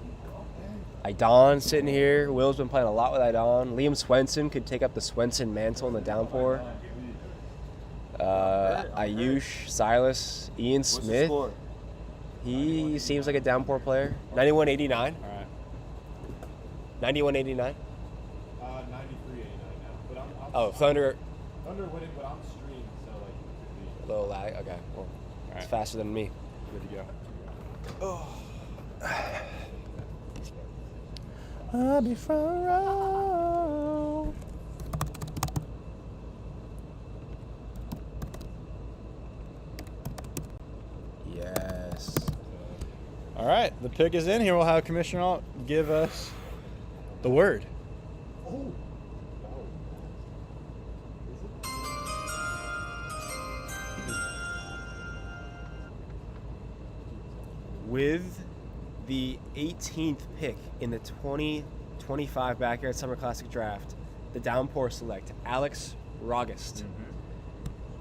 [SPEAKER 4] Idon sitting here. Will's been playing a lot with Idon. Liam Swenson could take up the Swenson mantle in the downpour. Ayush, Silas, Ian Smith. He seems like a downpour player. 91.89.
[SPEAKER 7] All right.
[SPEAKER 4] 91.89.
[SPEAKER 8] 93.89 now. But I'm
[SPEAKER 4] Thunder.
[SPEAKER 8] Thunder winning, but I'm streamed, so like it could be.
[SPEAKER 4] Low lag. Okay. Well, it's
[SPEAKER 7] right.
[SPEAKER 4] faster than me.
[SPEAKER 7] Good to go.
[SPEAKER 4] I'll be front row. Yes.
[SPEAKER 7] All right. The pick is in. Here we'll have Commissioner Alt give us the word.
[SPEAKER 4] With the 18th pick in the 2025 Backyard Summer Classic Draft, the Downpour select Alex Rogest.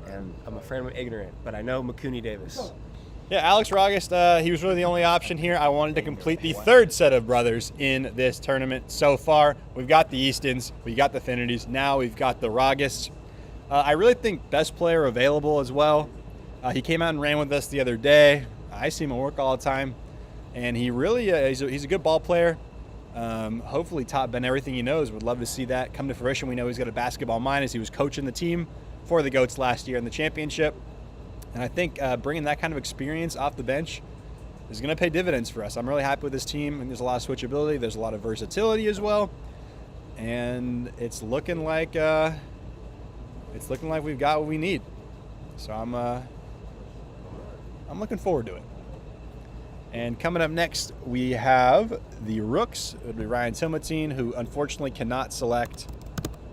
[SPEAKER 4] And I'm afraid I'm ignorant, but I know Makuni Davis.
[SPEAKER 7] Yeah, Alex Rogest, he was really the only option here. I wanted to complete the third set of brothers in this tournament so far. We've got the Eastons, we got the Affinities, now we've got the Rogests. I really think best player available as well. He came out and ran with us the other day. I see him at work all the time, and he really he's a good ball player. Hopefully top been everything he knows. Would love to see that come to fruition. We know he's got a basketball mind as he was coaching the team for the Goats last year in the championship. And I think bringing that kind of experience off the bench is going to pay dividends for us. I'm really happy with this team, and there's a lot of switchability. There's a lot of versatility as well, and it's looking like we've got what we need. So I'm looking forward to it. And coming up next, we have the Rooks. It would be Ryan Tilmatine, who unfortunately cannot select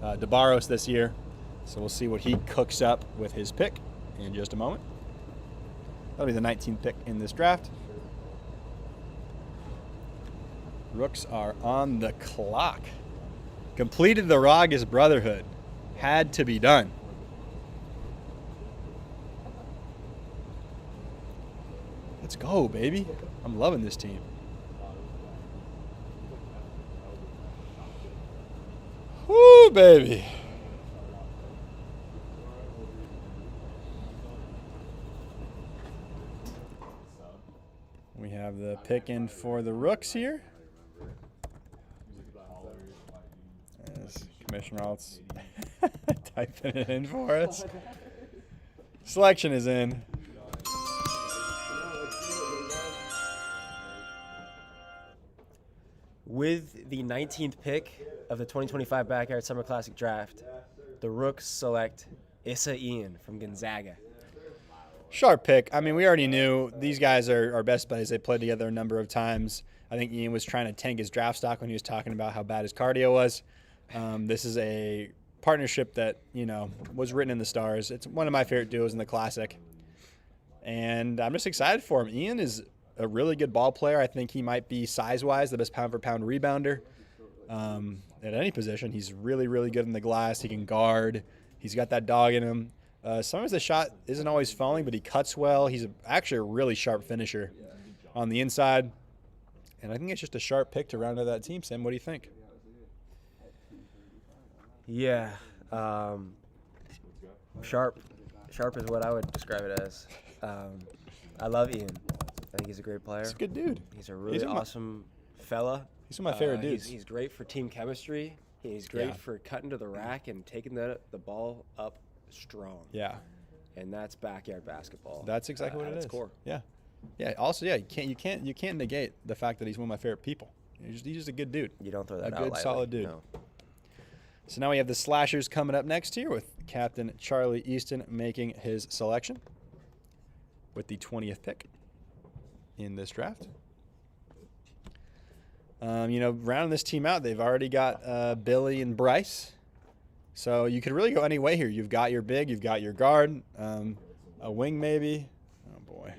[SPEAKER 7] DeBarros this year. So we'll see what he cooks up with his pick in just a moment. That'll be the 19th pick in this draft. Rooks are on the clock. Completed the Rogest Brotherhood. Had to be done. Let's go, baby. I'm loving this team. Woo, baby. We have the pick in for the Rooks here. As Commissioner Alt's typing it in for us. Selection is in.
[SPEAKER 4] With the 19th pick of the 2025 Backyard Summer Classic Draft, the Rooks select Issa Ian from Gonzaga.
[SPEAKER 7] Sharp pick. I mean, we already knew these guys are best buddies. They played together a number of times. I think Ian was trying to tank his draft stock when he was talking about how bad his cardio was. This is a partnership that, was written in the stars. It's one of my favorite duos in the Classic. And I'm just excited for him. Ian is a really good ball player. I think he might be size-wise the best pound-for-pound rebounder at any position. He's really, really good in the glass. He can guard. He's got that dog in him. Sometimes the shot isn't always falling, but he cuts well. He's actually a really sharp finisher on the inside. And I think it's just a sharp pick to round out that team. Sam, what do you think?
[SPEAKER 4] Yeah. Sharp is what I would describe it as. I love Ian. I think he's a great player.
[SPEAKER 7] He's a good dude.
[SPEAKER 4] He's a really awesome fella.
[SPEAKER 7] He's one of my favorite dudes.
[SPEAKER 4] He's great for team chemistry. He's great for cutting to the rack and taking the ball up strong.
[SPEAKER 7] Yeah.
[SPEAKER 4] And that's backyard basketball.
[SPEAKER 7] That's exactly what it is.
[SPEAKER 4] Core.
[SPEAKER 7] Yeah. Yeah. Also, yeah, you can't negate the fact that he's one of my favorite people. He's just a good dude.
[SPEAKER 4] You don't throw that out
[SPEAKER 7] A good,
[SPEAKER 4] lightly.
[SPEAKER 7] solid dude.
[SPEAKER 4] No.
[SPEAKER 7] So now we have the Slashers coming up next here with Captain Charlie Easton making his selection with the 20th pick in this draft. Rounding this team out, they've already got Billy and Bryce. So you could really go any way here. You've got your big, you've got your guard, a wing maybe. Oh, boy.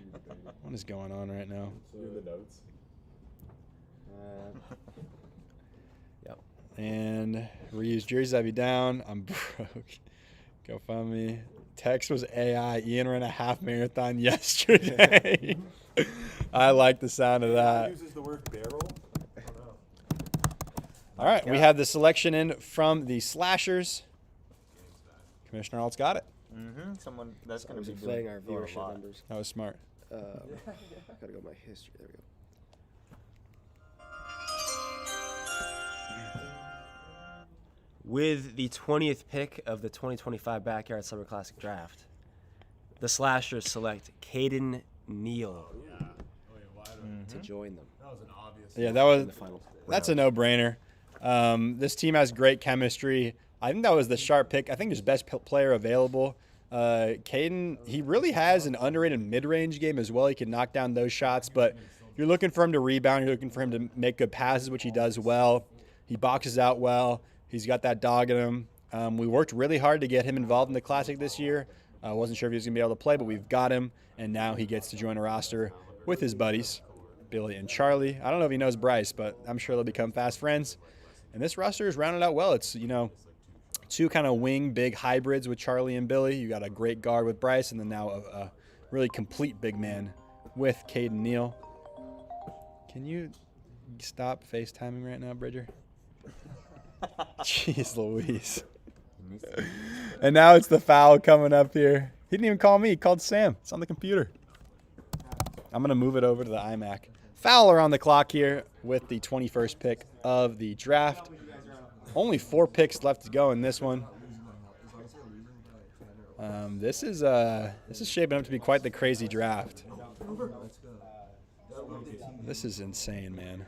[SPEAKER 7] What is going on right now?
[SPEAKER 2] The notes.
[SPEAKER 4] Yep.
[SPEAKER 7] And reuse jerseys, I'd be down. I'm broke. Go find me. Text was AI. Ian ran a half marathon yesterday. I like the sound of that.
[SPEAKER 2] Uses the word barrel.
[SPEAKER 7] All right, we have the selection in from the Slashers. Commissioner Alt's got it.
[SPEAKER 3] Mm-hmm. Someone that's going to be
[SPEAKER 4] Playing our
[SPEAKER 3] doing a
[SPEAKER 4] viewership
[SPEAKER 3] lot.
[SPEAKER 4] numbers.
[SPEAKER 7] That was smart.
[SPEAKER 4] Gotta go my history. There we go. With the 20th pick of the 2025 Backyard Summer Classic Draft, the Slashers select Caden Neal to join them.
[SPEAKER 2] That was an obvious.
[SPEAKER 7] Yeah, that was.
[SPEAKER 4] in the final
[SPEAKER 7] That's a no-brainer. This team has great chemistry. I think that was the sharp pick. I think there's best player available. Caden, he really has an underrated mid-range game as well. He can knock down those shots, but you're looking for him to rebound. You're looking for him to make good passes, which he does well. He boxes out well. He's got that dog in him. We worked really hard to get him involved in the Classic this year. I wasn't sure if he was going to be able to play, but we've got him, and now he gets to join a roster with his buddies, Billy and Charlie. I don't know if he knows Bryce, but I'm sure they'll become fast friends. And this roster is rounded out well. It's, two kind of wing big hybrids with Charlie and Billy. You got a great guard with Bryce, and then now a really complete big man with Caden Neal. Can you stop FaceTiming right now, Bridger? Jeez Louise. And now it's the foul coming up here. He didn't even call me. He called Sam. It's on the computer. I'm going to move it over to the iMac. Fowler on the clock here with the 21st pick of the draft. Only 4 picks left to go in this one. This is shaping up to be quite the crazy draft. This is insane, man.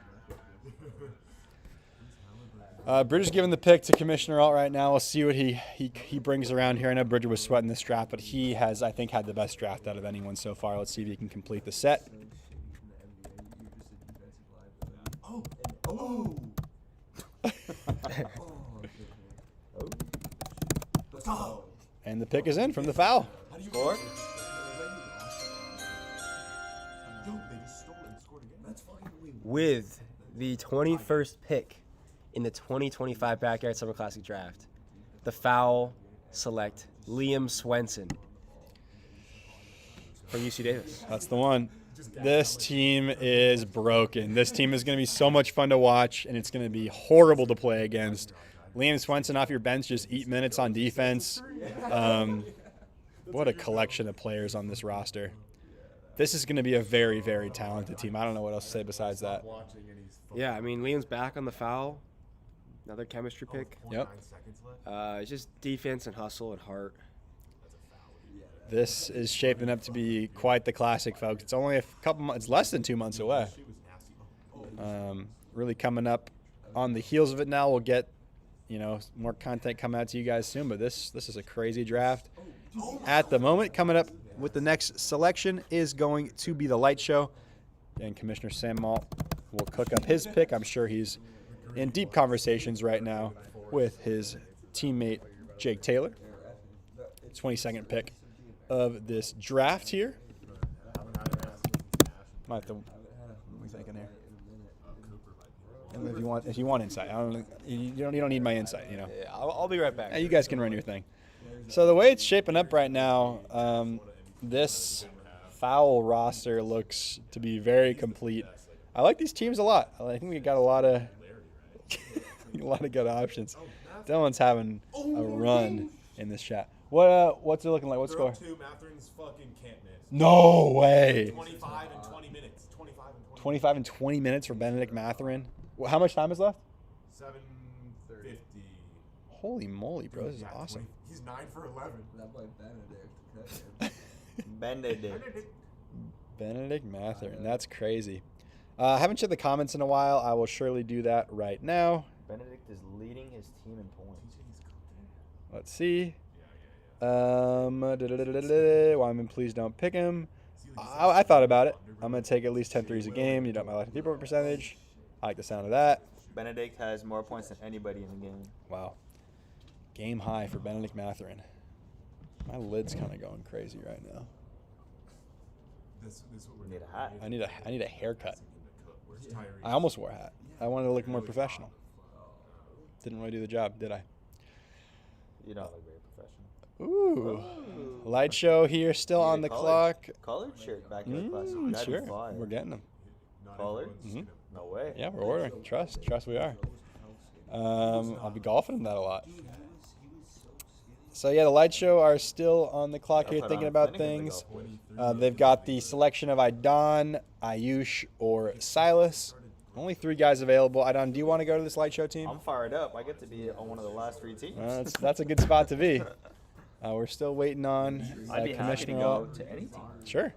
[SPEAKER 7] Bridger's giving the pick to Commissioner Alt right now. We'll see what he brings around here. I know Bridger was sweating this draft, but he has, I think, had the best draft out of anyone so far. Let's see if he can complete the set. And the pick is in from the foul.
[SPEAKER 3] Score?
[SPEAKER 4] With the 21st pick in the 2025 Backyard Summer Classic Draft, the foul select Liam Swenson from UC Davis.
[SPEAKER 7] That's the one. This team is broken. This team is going to be so much fun to watch, and it's going to be horrible to play against. Liam Swenson off your bench, just eat minutes on defense. What a collection of players on this roster. This is going to be a very, very talented team. I don't know what else to say besides that.
[SPEAKER 4] Yeah, I mean, Liam's back on the foul. Another chemistry pick.
[SPEAKER 7] Yep.
[SPEAKER 4] It's just defense and hustle and heart.
[SPEAKER 7] This is shaping up to be quite the classic, folks. It's only a couple months, it's less than 2 months away. Really coming up on the heels of it now. We'll get, more content coming out to you guys soon, but this is a crazy draft. At the moment, coming up with the next selection is going to be the light show. And Commissioner Sam Malt will cook up his pick. I'm sure he's in deep conversations right now with his teammate Jake Taylor. 22nd pick of this draft here. Might have to, what are we thinking here? And if you want insight, you don't need my insight,
[SPEAKER 4] Yeah, I'll be right back.
[SPEAKER 7] You guys can run your thing. So the way it's shaping up right now, this foul roster looks to be very complete. I like these teams a lot. I think we got a lot of good options. Dylan's having a run in this chat. What's it looking like? What score?
[SPEAKER 8] 2, Matherin's fucking can't miss.
[SPEAKER 7] No way.
[SPEAKER 8] 25 and 20 minutes.
[SPEAKER 7] 25 and 20 minutes for Benedict Matherin. How much time is left?
[SPEAKER 8] 7:50.
[SPEAKER 7] Holy moly, bro. This is awesome.
[SPEAKER 8] He's 9 for 11.
[SPEAKER 5] That boy Benedict.
[SPEAKER 7] Benedict Matherin. That's crazy. I haven't checked the comments in a while. I will surely do that right now.
[SPEAKER 3] Benedict is leading his team in points.
[SPEAKER 7] Let's see. Wyman, please don't pick him. I thought about it. I'm going to take at least 10 threes a game. You don't my life people percentage. I like the sound of that.
[SPEAKER 3] Benedict has more points than anybody in the game.
[SPEAKER 7] Wow. Game high for Benedict Matherin. My lid's kind of going crazy right now.
[SPEAKER 3] Need a hat.
[SPEAKER 7] I need a haircut. I almost wore a hat. I wanted to look more professional. Didn't really do the job, did I?
[SPEAKER 3] You don't look very professional.
[SPEAKER 7] Ooh. Light show here, still on the clock.
[SPEAKER 3] Collared shirt back in the class. That'd
[SPEAKER 7] Sure.
[SPEAKER 3] be fire.
[SPEAKER 7] We're getting them.
[SPEAKER 3] Collared?
[SPEAKER 7] Mm-hmm.
[SPEAKER 3] No way.
[SPEAKER 7] Yeah, we're ordering. Trust we are. I'll be golfing in that a lot. So yeah, the light show are still on the clock here, thinking about things. They've got the selection of Aidan, Ayush, or Silas. Only 3 guys available. Aidan, do you want to go to this light show team?
[SPEAKER 3] I'm fired up. I get to be on one of the last 3 teams.
[SPEAKER 7] That's a good spot to be. We're still waiting on
[SPEAKER 3] I'd be happy to
[SPEAKER 7] Commissioner.
[SPEAKER 3] go to any team.
[SPEAKER 7] Sure.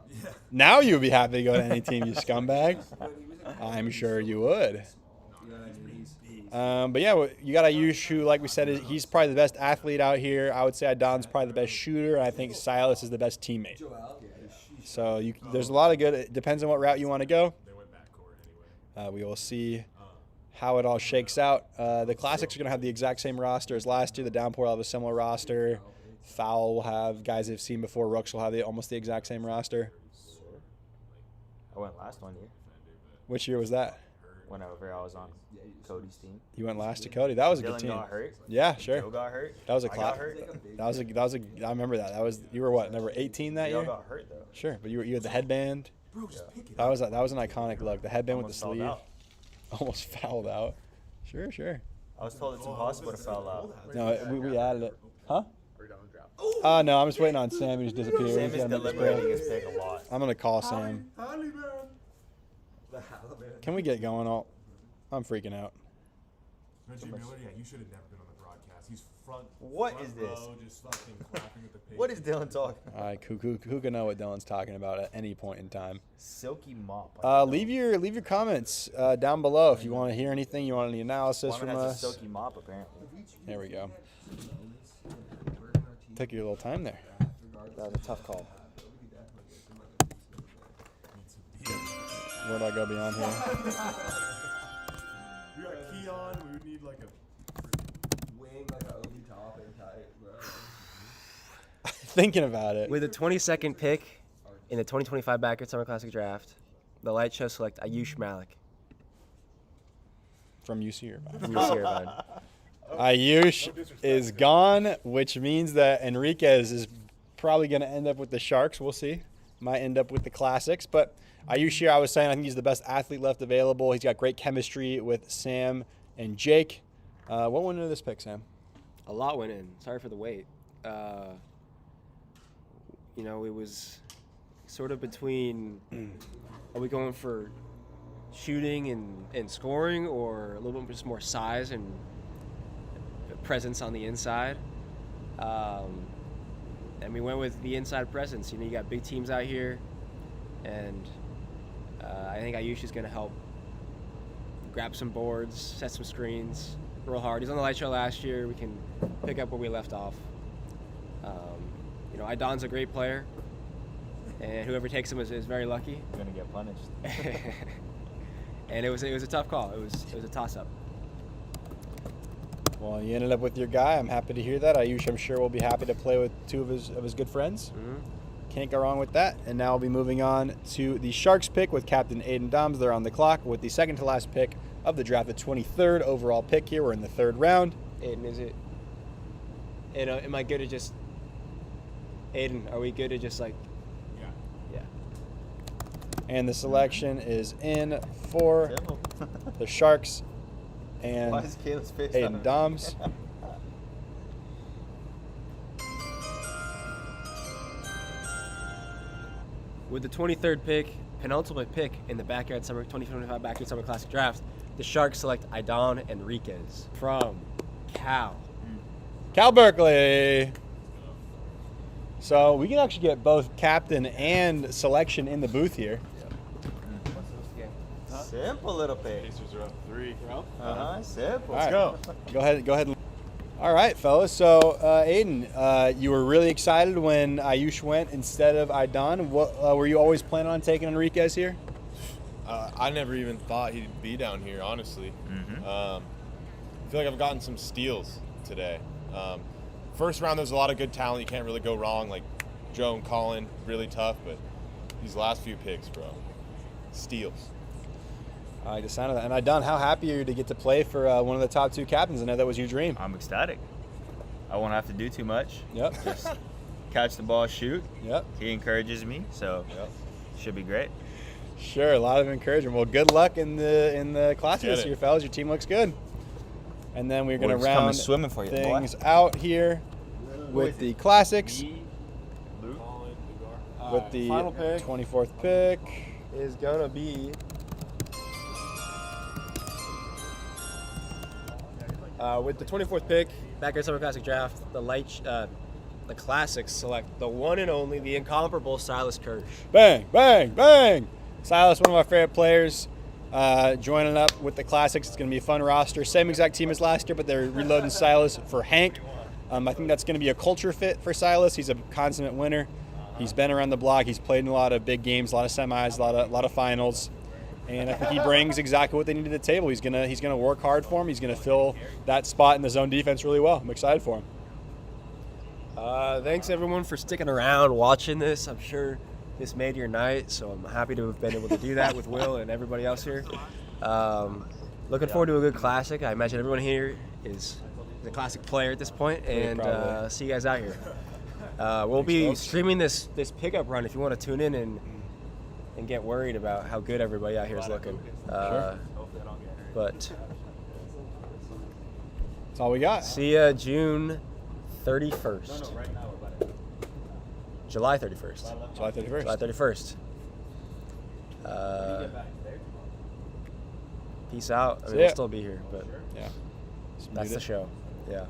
[SPEAKER 7] Now you would be happy to go to any team, you scumbag. I'm sure you would. But yeah, you got Ayush, who, like we said, he's probably the best athlete out here. I would say Adon's probably the best shooter, and I think Silas is the best teammate. So there's a lot of good. It depends on what route you want to go. We will see how it all shakes out. The Classics are going to have the exact same roster as last year. The Downpour will have a similar roster. Foul will have guys they've seen before. Rooks will have almost the exact same roster.
[SPEAKER 3] I went last 1 year.
[SPEAKER 7] Which year was that?
[SPEAKER 3] whenever I was on Cody's team.
[SPEAKER 7] You went last to Cody. That was a good
[SPEAKER 3] Dylan
[SPEAKER 7] team.
[SPEAKER 3] got hurt.
[SPEAKER 7] Yeah, sure.
[SPEAKER 3] Joe got hurt.
[SPEAKER 7] That was a
[SPEAKER 3] I got
[SPEAKER 7] class.
[SPEAKER 3] hurt.
[SPEAKER 7] That was a. I remember that. You were what, number 18 that
[SPEAKER 3] Joe
[SPEAKER 7] year?
[SPEAKER 3] got hurt though.
[SPEAKER 7] Sure, but you had the headband. That was an iconic look. The headband with the
[SPEAKER 3] Almost
[SPEAKER 7] sleeve.
[SPEAKER 3] fouled out.
[SPEAKER 7] Almost fouled out. Sure.
[SPEAKER 3] I was told it's impossible to foul out.
[SPEAKER 7] No, we added it. Huh? No, I'm just waiting on Sam. He just disappeared.
[SPEAKER 3] Sam
[SPEAKER 7] He's
[SPEAKER 3] is
[SPEAKER 7] got another
[SPEAKER 3] deliberating
[SPEAKER 7] spray.
[SPEAKER 3] his pick a lot.
[SPEAKER 7] I'm gonna call Sam. Can we get going? I'm freaking out.
[SPEAKER 8] Reggie Miller, yeah, you should have never been on the broadcast. He's front.
[SPEAKER 3] What
[SPEAKER 8] front
[SPEAKER 3] is this?
[SPEAKER 8] row, just fucking clapping at the page.
[SPEAKER 3] What is Dylan talking about?
[SPEAKER 7] All right, who can know what Dylan's talking about at any point in time?
[SPEAKER 3] Silky mop.
[SPEAKER 7] Leave your comments down below if you want to hear anything. You want any analysis from
[SPEAKER 3] has a
[SPEAKER 7] us?
[SPEAKER 3] silky mop apparently.
[SPEAKER 7] There we go. Took you a little time there.
[SPEAKER 4] That was a tough call.
[SPEAKER 7] Where do I go beyond here?
[SPEAKER 8] We got Keon. We would need like a
[SPEAKER 5] Wing like a Obi Toppin type, bro.
[SPEAKER 7] Thinking about it.
[SPEAKER 4] With the 22nd pick in the 2025 Backyard Summer Classic Draft, the Light Show select Ayush Malik
[SPEAKER 7] From UC Irvine.
[SPEAKER 4] from UC Irvine.
[SPEAKER 7] Ayush is gone, which means that Enriquez is probably going to end up with the Sharks. We'll see. Might end up with the Classics. But Ayush here, I was saying, I think he's the best athlete left available. He's got great chemistry with Sam and Jake. What went into this pick, Sam?
[SPEAKER 4] A lot went in. Sorry for the wait. It was sort of between, are we going for shooting and scoring, or a little bit just more size and presence on the inside? And we went with the inside presence. You got big teams out here, and I think Ayush is going to help grab some boards, set some screens real hard. He's on the Light Show last year. We can pick up where we left off. Idon's a great player, and whoever takes him is very lucky.
[SPEAKER 3] You're gonna get punished.
[SPEAKER 4] And it was a tough call. It was a toss-up.
[SPEAKER 7] Well, you ended up with your guy. I'm happy to hear that. Ayush, I'm sure, will be happy to play with two of his good friends.
[SPEAKER 4] Mm-hmm.
[SPEAKER 7] Can't go wrong with that. And now we'll be moving on to the Sharks pick with Captain Aiden Doms. They're on the clock with the second to last pick of the draft, the 23rd overall pick here. We're in the third round.
[SPEAKER 4] Aiden, am I good to just... Aiden, are we good to just Yeah.
[SPEAKER 7] And the selection is in for the Sharks and
[SPEAKER 3] Why is Caleb's face
[SPEAKER 7] Aiden
[SPEAKER 3] on?
[SPEAKER 7] Doms.
[SPEAKER 4] With the 23rd pick, penultimate pick in the 2025 Backyard Summer Classic Draft, the Sharks select Idon Enriquez from Cal.
[SPEAKER 7] Cal Berkeley. So we can actually get both captain and selection in the booth here.
[SPEAKER 3] Simple little pick.
[SPEAKER 8] Pacers are up 3.
[SPEAKER 3] Simple.
[SPEAKER 7] All right.
[SPEAKER 8] Go.
[SPEAKER 7] Go ahead. All right, fellas. So, Aiden, you were really excited when Ayush went instead of Idon. What were you always planning on taking Enriquez here?
[SPEAKER 8] I never even thought he'd be down here, honestly.
[SPEAKER 3] Mm-hmm.
[SPEAKER 8] I feel like I've gotten some steals today. First round, there's a lot of good talent. You can't really go wrong. Like Joe and Colin, really tough. But these last few picks, bro, steals.
[SPEAKER 7] I like the sound of that. And Idon, how happy are you to get to play for one of the top two captains? I know that was your dream.
[SPEAKER 3] I'm ecstatic. I won't have to do too much.
[SPEAKER 7] Yep.
[SPEAKER 3] Just catch the ball, shoot.
[SPEAKER 7] Yep.
[SPEAKER 3] He encourages me, so should be great.
[SPEAKER 7] Sure, a lot of encouragement. Well, good luck in the class
[SPEAKER 8] Get
[SPEAKER 7] this
[SPEAKER 8] it.
[SPEAKER 7] year, fellas. Your team looks good. And then we're going to
[SPEAKER 3] We're just coming
[SPEAKER 7] round
[SPEAKER 3] swimming for you, boy.
[SPEAKER 7] things out here with the classics.
[SPEAKER 8] Colin, Dugar.
[SPEAKER 7] With the
[SPEAKER 4] Final pick
[SPEAKER 7] 24th pick.
[SPEAKER 4] is going to be... with the 24th pick, Backyard Summer Classic Draft, the Classics select the one and only, the incomparable Silas Kirsch.
[SPEAKER 7] Bang, bang, bang. Silas, one of our favorite players, joining up with the Classics. It's going to be a fun roster. Same exact team as last year, but they're reloading Silas for Hank. I think that's going to be a culture fit for Silas. He's a consummate winner. He's been around the block. He's played in a lot of big games, a lot of semis, a lot of finals. And I think he brings exactly what they need to the table. He's gonna work hard for him. He's gonna fill that spot in the zone defense really well. I'm excited for him.
[SPEAKER 4] Thanks everyone for sticking around watching this. I'm sure this made your night, so I'm happy to have been able to do that with Will and everybody else here. Looking forward to a good classic. I imagine everyone here is a classic player at this point, and see you guys out here. We'll be streaming this pickup run if you want to tune in and get worried about how good everybody out here is looking. But
[SPEAKER 7] that's all we got.
[SPEAKER 4] See ya June 31st. July 31st.
[SPEAKER 7] July 31st.
[SPEAKER 4] July 31st. Peace out. I mean, we'll still be here, but
[SPEAKER 7] Yeah.
[SPEAKER 4] that's the show. Yeah.